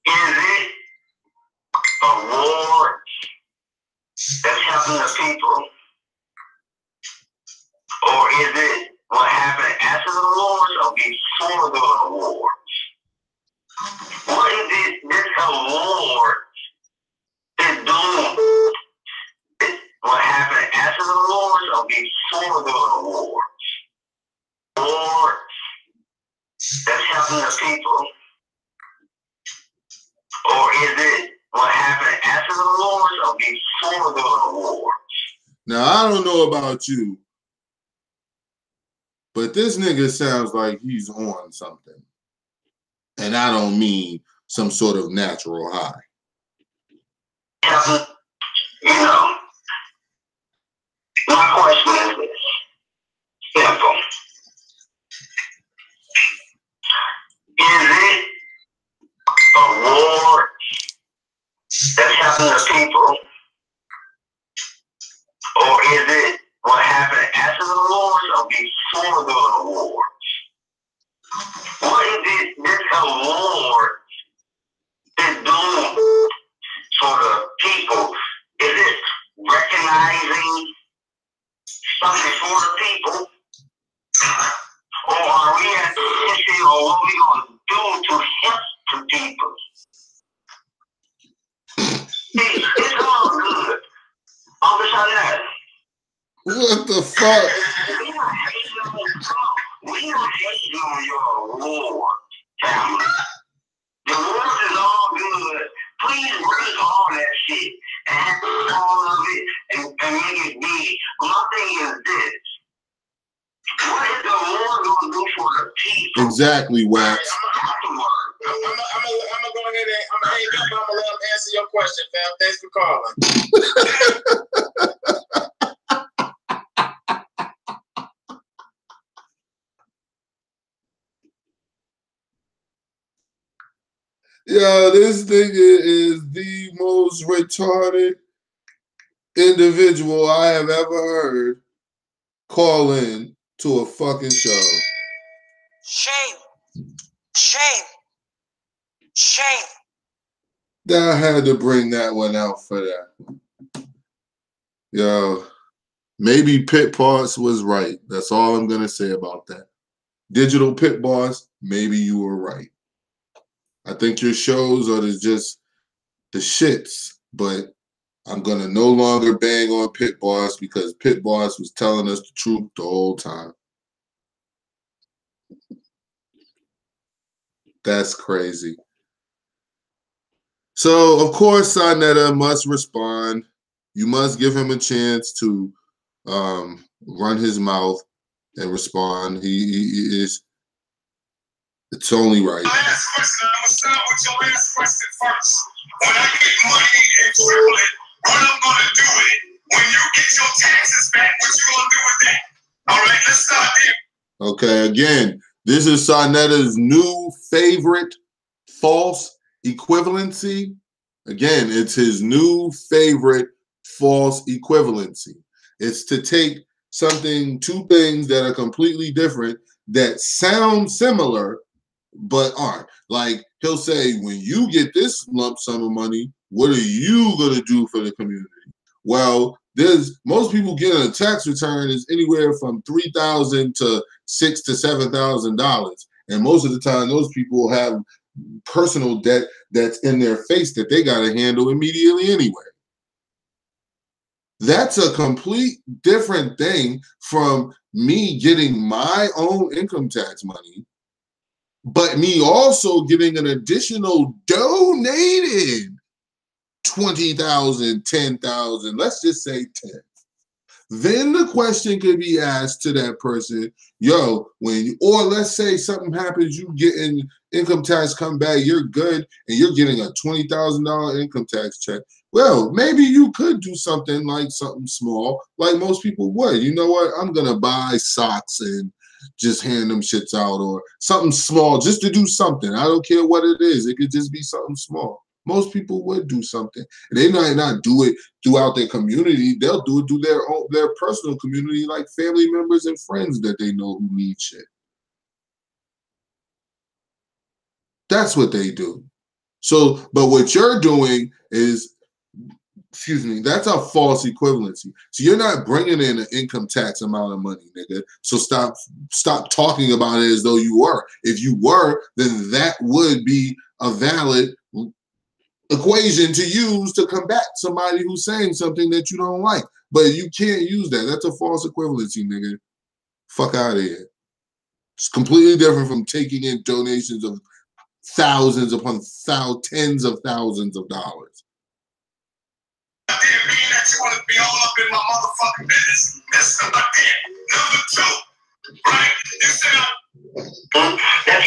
Is it a war that's helping the people? Or is it what happened after the wars or before the wars? What is it this award is doing? What happened after the wars or before the wars? War that's helping the people? Or is it what happened after the wars or before the wars? Now, I don't know about you, but this nigga sounds like he's on something. And I don't mean some sort of natural high. My question is this. Simple. Is it a war that's helping the people? Or is it what happened after the wars or before the wars? What is it this award is doing for the people? Is it recognizing something for the people? Or are we at the issue of what we're going to do to help the people? See, it's all good. What the fuck? We not hating on your award, family. The awards is all good. Please bring all that shit and have all of it and make it big. My thing is this. What is the award going to do for the people? Exactly, Wax. I'm gonna go ahead and I'm gonna hang up. I'm gonna let him answer your question, fam. Thanks for calling. Yo, this nigga is the most retarded individual I have ever heard call in to a fucking show. Shame. Shame. Shame. I had to bring that one out for that. Yo, maybe Pit Boss was right. That's all I'm going to say about that. Digital Pit Boss, maybe you were right. I think your shows are just the shits, but I'm going to no longer bang on Pit Boss because Pit Boss was telling us the truth the whole time. That's crazy. So, of course, Sonetta must respond. You must give him a chance to run his mouth and respond. He is. It's only right. Last question. I'm gonna start with your last question first. When I get money and triple it, what I'm gonna do with it? When you get your taxes back, what you gonna do with that? All right, let's start there. Okay, again, this is Sonetta's new favorite false equivalency. Again, it's his new favorite false equivalency. It's to take two things that are completely different that sound similar but aren't. Like, he'll say, when you get this lump sum of money, what are you going to do for the community? Well, most people getting a tax return is anywhere from $3,000 to $6,000 to $7,000. And most of the time, those people have personal debt that's in their face that they got to handle immediately anyway. That's a complete different thing from me getting my own income tax money, but me also getting an additional donated $20,000, $10,000, let's just say 10. Then the question could be asked to that person, yo, or let's say something happens, you getting income tax come back, you're good, and you're getting a $20,000 income tax check. Well, maybe you could do something like something small, like most people would. You know what? I'm going to buy socks and just hand them shits out, or something small just to do something. I don't care what it is. It could just be something small. Most people would do something. And they might not do it throughout their community. They'll do it through their personal community, like family members and friends that they know who need shit. That's what they do. So, but what you're doing is, that's a false equivalency. So you're not bringing in an income tax amount of money, nigga. So stop talking about it as though you were. If you were, then that would be a valid equation to use to combat somebody who's saying something that you don't like. But you can't use that. That's a false equivalency, nigga. Fuck out of here. It's completely different from taking in donations of thousands upon tens of thousands of dollars. That didn't mean that you want to be all up in my motherfucking business. That's number 10. Number 2, right? You said, okay.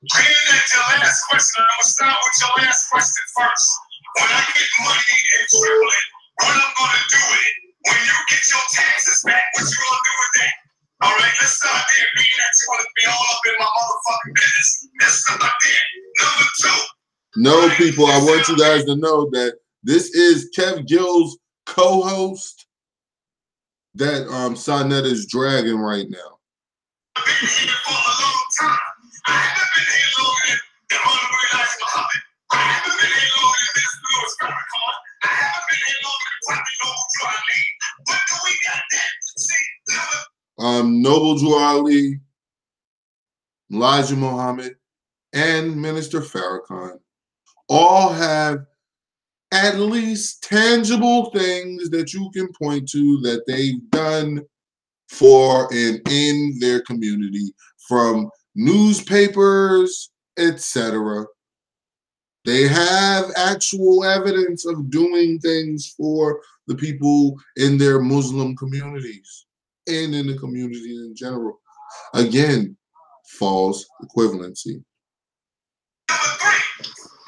Being that your last question, I'm going to start with your last question first. When I get money and triple it, what I'm going to do with it? When you get your taxes back, what you going to do with that? All right, let's start there. Being that you want to be all up in my motherfucking business. That's number 10. Number 2. No, people, I want you guys to know that this is Kev Gill's co-host that Sonetta is dragging right now. I've been here for a long time. I haven't been here longer than Honorable Elijah Muhammad. I haven't been here longer than Mr. Louis Farrakhan. I haven't been here longer than Prophet Noble Drew Ali. But do we got that? See, Noble Drew Ali, Elijah Muhammad, and Minister Farrakhan all have at least tangible things that you can point to that they've done for and in their community, from newspapers, etc. They have actual evidence of doing things for the people in their Muslim communities and in the community in general. Again, false equivalency.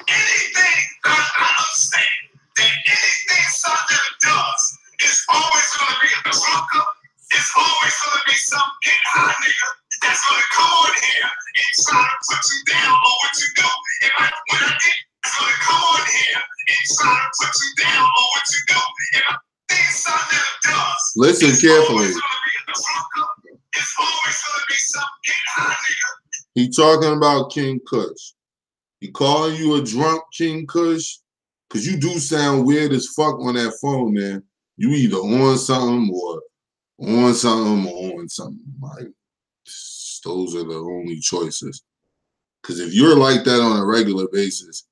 Anything I understand that anything SUNDOWN does is always going to be a drunker. It's always going to be some get high nigga that's going to come on here and try to put you down on what you do. When I get, it's going to come on here and try to put you down on what you do. Anything SUNDOWN does, listen carefully. It's always going to be some get high nigga. He talking about King Kush. He calling you a drunk King Kush, because you do sound weird as fuck on that phone, man. You either on something or on something or on something. Like, those are the only choices. Because if you're like that on a regular basis,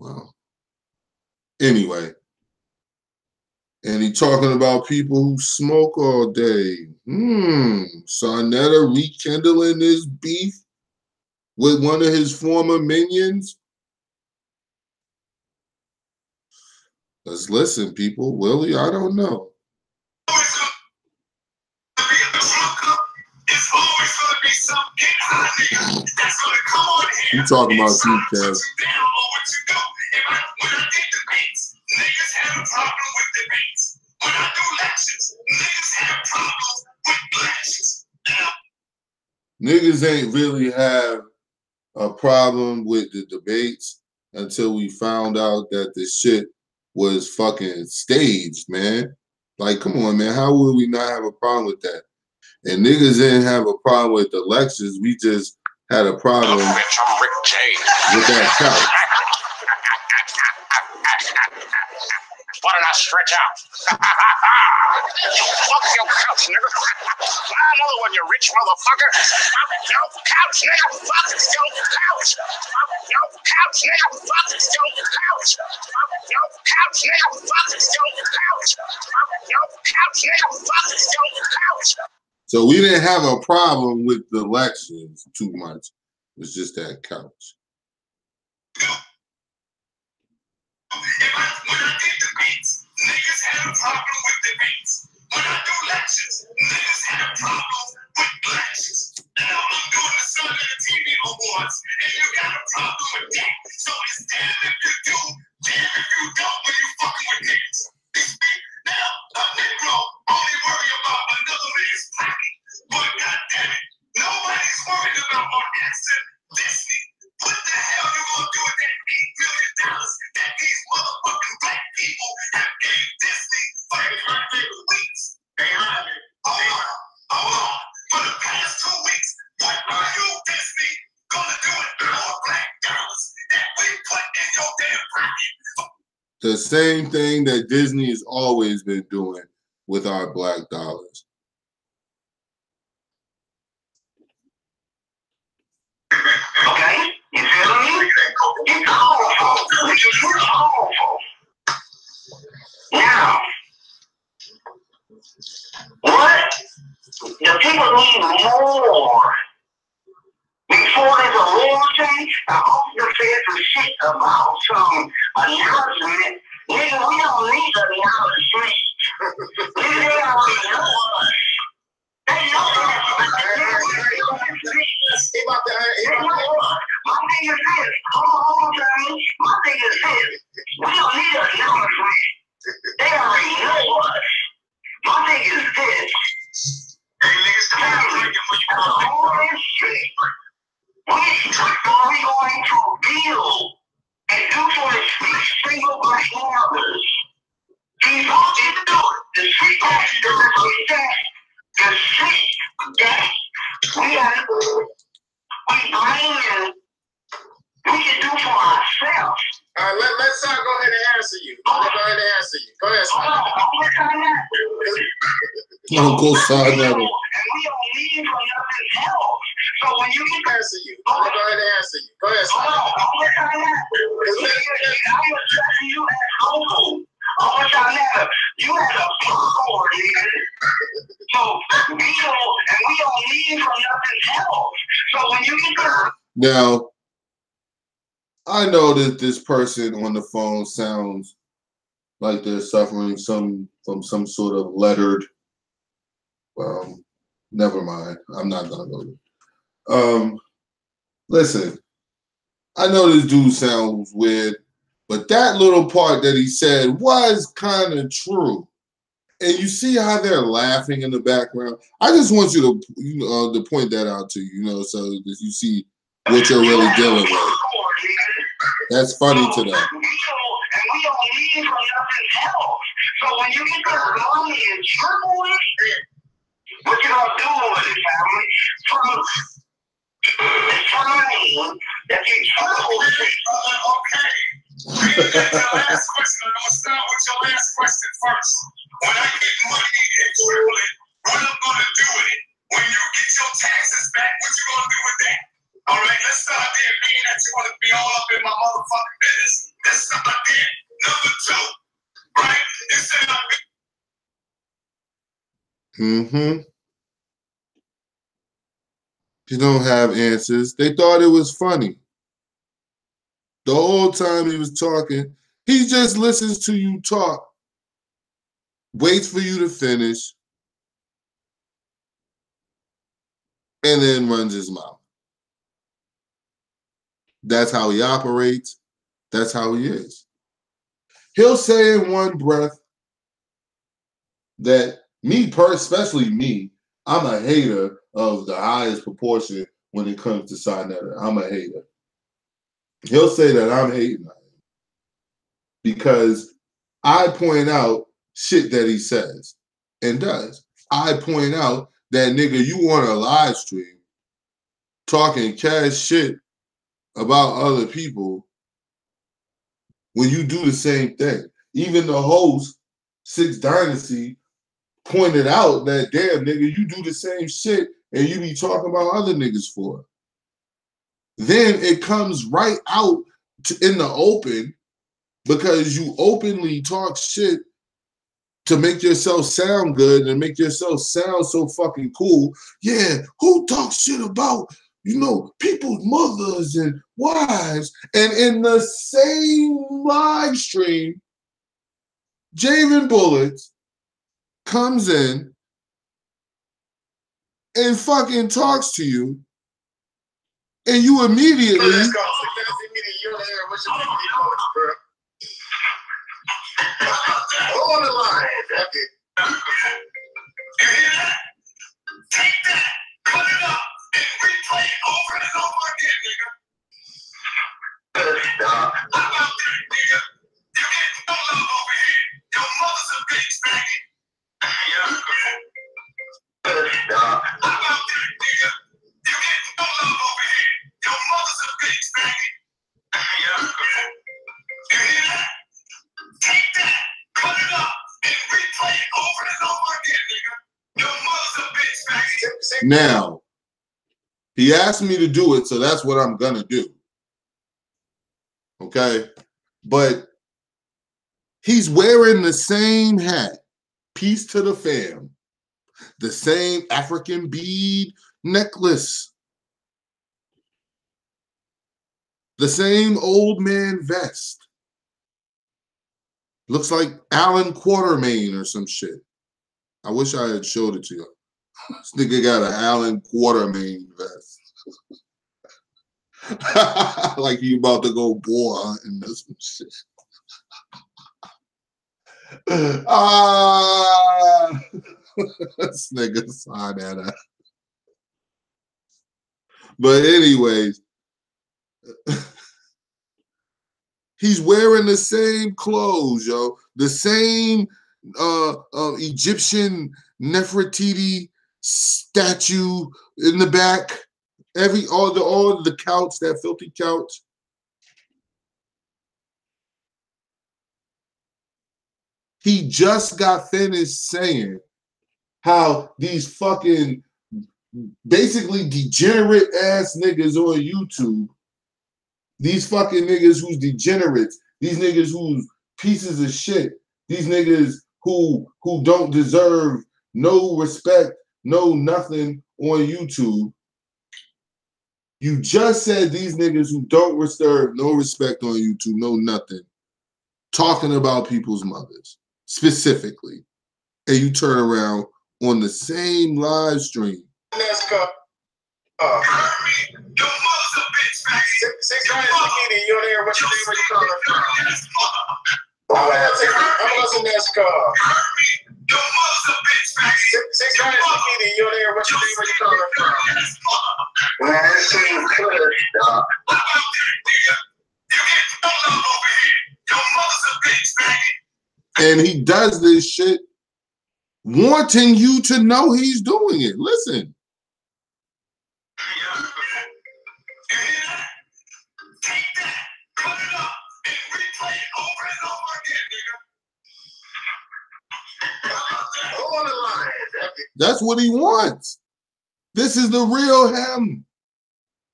well, anyway. And he talking about people who smoke all day. Sarnetta rekindling this beef with one of his former minions. Let's listen, people. Willie, I don't know. It's always going to be some get high nigga that's going to come on here. You talking about you, Kev. When I get debates, niggas have a problem with debates. When I do lectures, niggas have problems with lectures. Niggas ain't really have a problem with the debates until we found out that the shit was fucking staged, man. Like, come on, man. How would we not have a problem with that? And niggas didn't have a problem with the lectures. We just had a problem with that couch. Why did I stretch out? Fuck your couch, nigga. Another one, you rich motherfucker. Fuck your couch, nigga. Fuck your couch. Fuck your couch, nigga. Fuck your couch. Fuck your couch, nigga. Fuck your couch. Fuck your couch, nigga. Fuck your couch. So we didn't have a problem with the lectures too much. It was just that couch. When I get debates, niggas have a problem with debates. When I do lectures, niggas have a problem with lectures. Now I'm doing the Sun and the TV Awards, and you got a problem with that. So it's damn if you do, damn if you don't when you fucking with niggas. Now, a Negro only worry about another man's pocket. But goddammit, nobody's worried about our accent. Disney. What the hell you gonna do with that $8 million that these motherfucking black people have gave Disney for their birthday weeks? Hold on. For the past 2 weeks, what are you, Disney, gonna do with our black dollars that we put in your damn pocket? The same thing that Disney has always been doing with our black dollars. Okay? You feel me? It's powerful. Which is really powerful. Now, what the people need more. Before there's a war change, I often said some shit about some announcement. Nigga, we don't need announcement. Nigga, they already know us. They know us. My thing is this. Hold on, Johnny. My thing is this. We don't need an announcement. They already know us. My thing is this. Hey, niggas, come on, drinking for you. All this shit. What are we going to build and do for the single black mothers? He's all to do it. The shit that we can do for ourselves. All right, let's go ahead and answer you. Go ahead and answer you. Go ahead, son. Uncle Sarnetta. And we don't need for nothing else. So when you answer you, go ahead and answer you. Go ahead. Hold on. I'm addressing you as humble. I'm trying to you had a power, nigga. So we don't need from nothing else. So when you get now, I know that this person on the phone sounds like they're suffering from some sort of lettered. Never mind. I'm not gonna go there. Listen, I know this dude sounds weird, but that little part that he said was kind of true. And you see how they're laughing in the background. I just want you to, to point that out to you, so that you see what you're really dealing with. That's funny to them. We don't need from nothing else. So when you get this money and triple it, what you gonna do with it, family? Trying that you triple it. Okay. Your last question. I'm gonna start with your last question first. When I get money and triple it, what I'm gonna do with it? When you get your taxes back, what you gonna do with that? All right, let's start there, being that you want to be all up in my motherfucking business. Let's start there. Number two, right? Instead of You don't have answers. They thought it was funny. The whole time he was talking, he just listens to you talk, waits for you to finish, and then runs his mouth. That's how he operates. That's how he is. He'll say in one breath that especially me, I'm a hater of the highest proportion when it comes to Sinetta. I'm a hater. He'll say that I'm hating on him because I point out shit that he says and does. I point out that, nigga, you on a live stream talking cash shit about other people when you do the same thing. Even the host, Six Dynasty, pointed out that, damn, nigga, you do the same shit and you be talking about other niggas for it. Then it comes right out in the open because you openly talk shit to make yourself sound good and make yourself sound so fucking cool. Yeah, who talks shit about, people's mothers and wives? And in the same live stream, Javen Bullets comes in and fucking talks to you, and you immediately. Hold on the line. Okay. Take that, cut it up, and replay it over and over again, nigga. Stop. How about that, nigga? You get no love over here. Your mother's a bitch, faggot. Yeah. Stop. How about that, nigga? You get no love over here. Your mother's a bitch, faggot. Yeah. You hear that? Take that, cut it up, and replay it over and over again, nigga. Your mother's a bitch, faggot. Now, he asked me to do it, so that's what I'm gonna do. Okay? But he's wearing the same hat, peace to the fam, the same African bead necklace, the same old man vest. Looks like Alan Quartermain or some shit. I wish I had showed it to you. This nigga got an Alan Quartermain vest. Like he about to go boar hunting or some shit. This nigga saw that. But anyways, he's wearing the same clothes, yo. The same Egyptian Nefertiti statue in the back. All the couch, that filthy couch. He just got finished saying how these fucking basically degenerate ass niggas on YouTube. These fucking niggas who's degenerates. These niggas who's pieces of shit. These niggas who don't deserve no respect, no nothing on YouTube. You just said these niggas who don't deserve no respect on YouTube, no nothing, talking about people's mothers specifically. And you turn around on the same live stream. NASCAR. Your mother's a bitch, man. Six guys in you're there. What's your name? Where you coming from? I'm gonna NASCAR. Your mother's a bitch, man. Six guys in you're there. What's your name? Where you coming from? Man, this seems good. You get no love over here. Your mother's a bitch, man. And he does this shit wanting you to know he's doing it. Listen. Take that, put it up, and replay it over and over again, nigga. Hold the line. That's what he wants. This is the real him.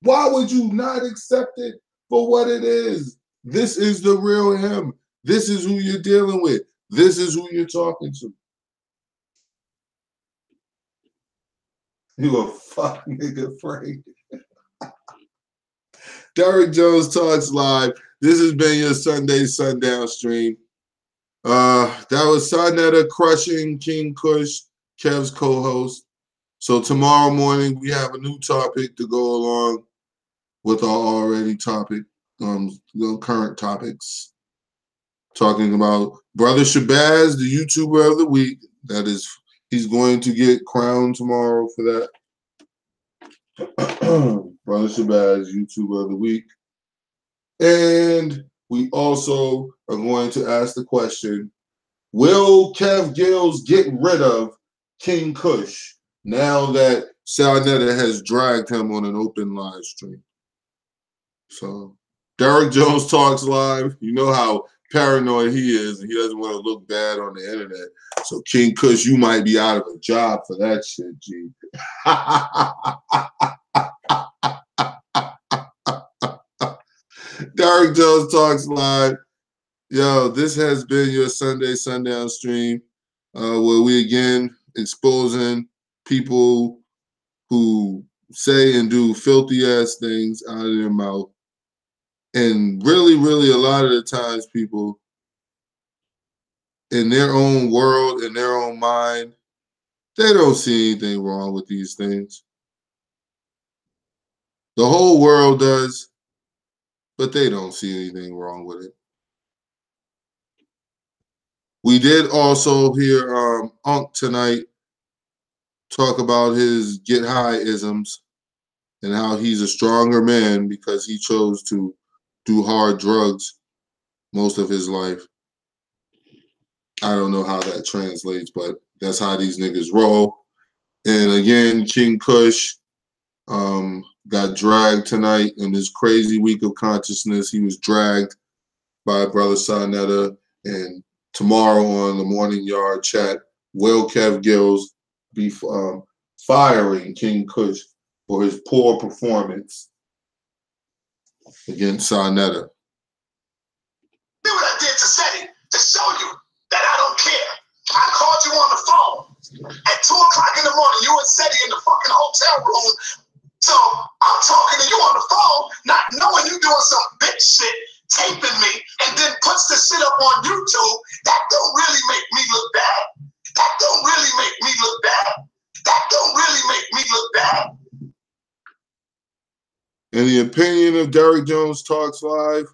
Why would you not accept it for what it is? This is the real him. This is who you're dealing with. This is who you're talking to. You a fuck nigga, Frank. Derek Jones Talks Live. This has been your Sunday Sundown stream. That was Sarnetta crushing King Kush, Kev's co-host. So tomorrow morning we have a new topic to go along with our already topic, current topics. Talking about Brother Shabazz, the YouTuber of the week. That is, he's going to get crowned tomorrow for that. Brother Shabazz, YouTuber of the week. And we also are going to ask the question, will Kev Gills get rid of King Kush now that Sarnetta has dragged him on an open live stream? So, Derek Jones Talks Live. You know how paranoid he is, and he doesn't want to look bad on the internet. So, King Kush, you might be out of a job for that shit, G. Derek Jones Talks Live. Yo, this has been your Sunday Sundown stream, where we again exposing people who say and do filthy ass things out of their mouth. And really, really, a lot of the times people in their own world, in their own mind, they don't see anything wrong with these things. The whole world does, but they don't see anything wrong with it. We did also hear Unk tonight talk about his get high isms and how he's a stronger man because he chose to do hard drugs most of his life. I don't know how that translates, but that's how these niggas roll. And again, King Kush got dragged tonight in this crazy week of consciousness. He was dragged by Brother Sarnetta. And tomorrow on the Morning Yard chat, will Kev Gills be firing King Kush for his poor performance against Sarnetta? Do what I did to SETI to show you that I don't care. I called you on the phone at 2 o'clock in the morning. You and SETI in the fucking hotel room. So I'm talking to you on the phone, not knowing you doing some bitch shit, taping me, and then puts the shit up on YouTube. That don't really make me look bad. That don't really make me look bad. That don't really make me look bad. In the opinion of Derek Jones Talks Live,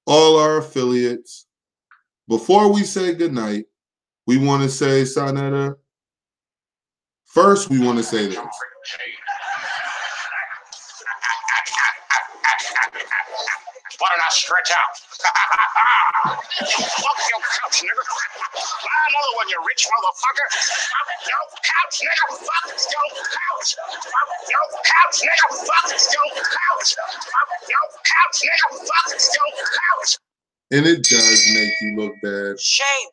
all our affiliates, before we say goodnight, we want to say, Sarnetta, first we want to say this. Why don't I stretch out? Fuck your couch, nigga. Buy another one, you rich motherfucker. Fuck your couch, nigga. Fuck your couch. Fuck your couch, nigga. Fuck your couch. Fuck your couch, nigga. Fuck your couch. And it does make you look bad. Shame.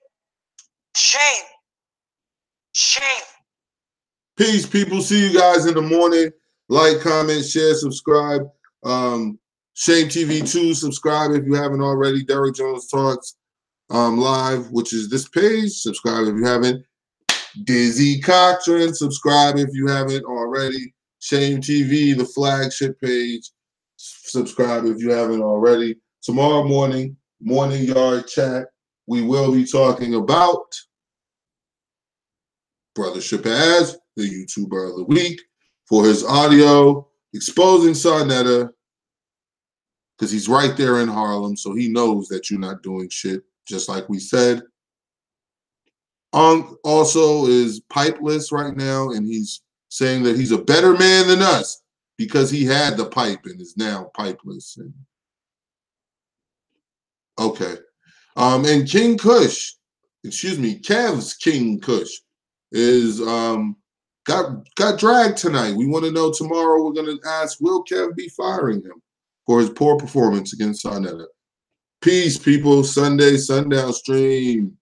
Shame. Shame. Peace, people. See you guys in the morning. Like, comment, share, subscribe. Shame TV 2, subscribe if you haven't already. Derek Jones Talks live, which is this page. Subscribe if you haven't. Dizzy Cochran, subscribe if you haven't already. Shame TV, the flagship page. Subscribe if you haven't already. Tomorrow morning, Morning Yard Chat, we will be talking about Brother Shabazz, the YouTuber of the week, for his audio exposing Sarnetta, because he's right there in Harlem, so he knows that you're not doing shit, just like we said. Ankh also is pipeless right now, and he's saying that he's a better man than us because he had the pipe and is now pipeless. And okay. And King Kush, excuse me, Kev's King Kush is got dragged tonight. We want to know tomorrow. We're going to ask, will Kev be firing him for his poor performance against Sarnetta? Peace, people. Sunday, sundown stream.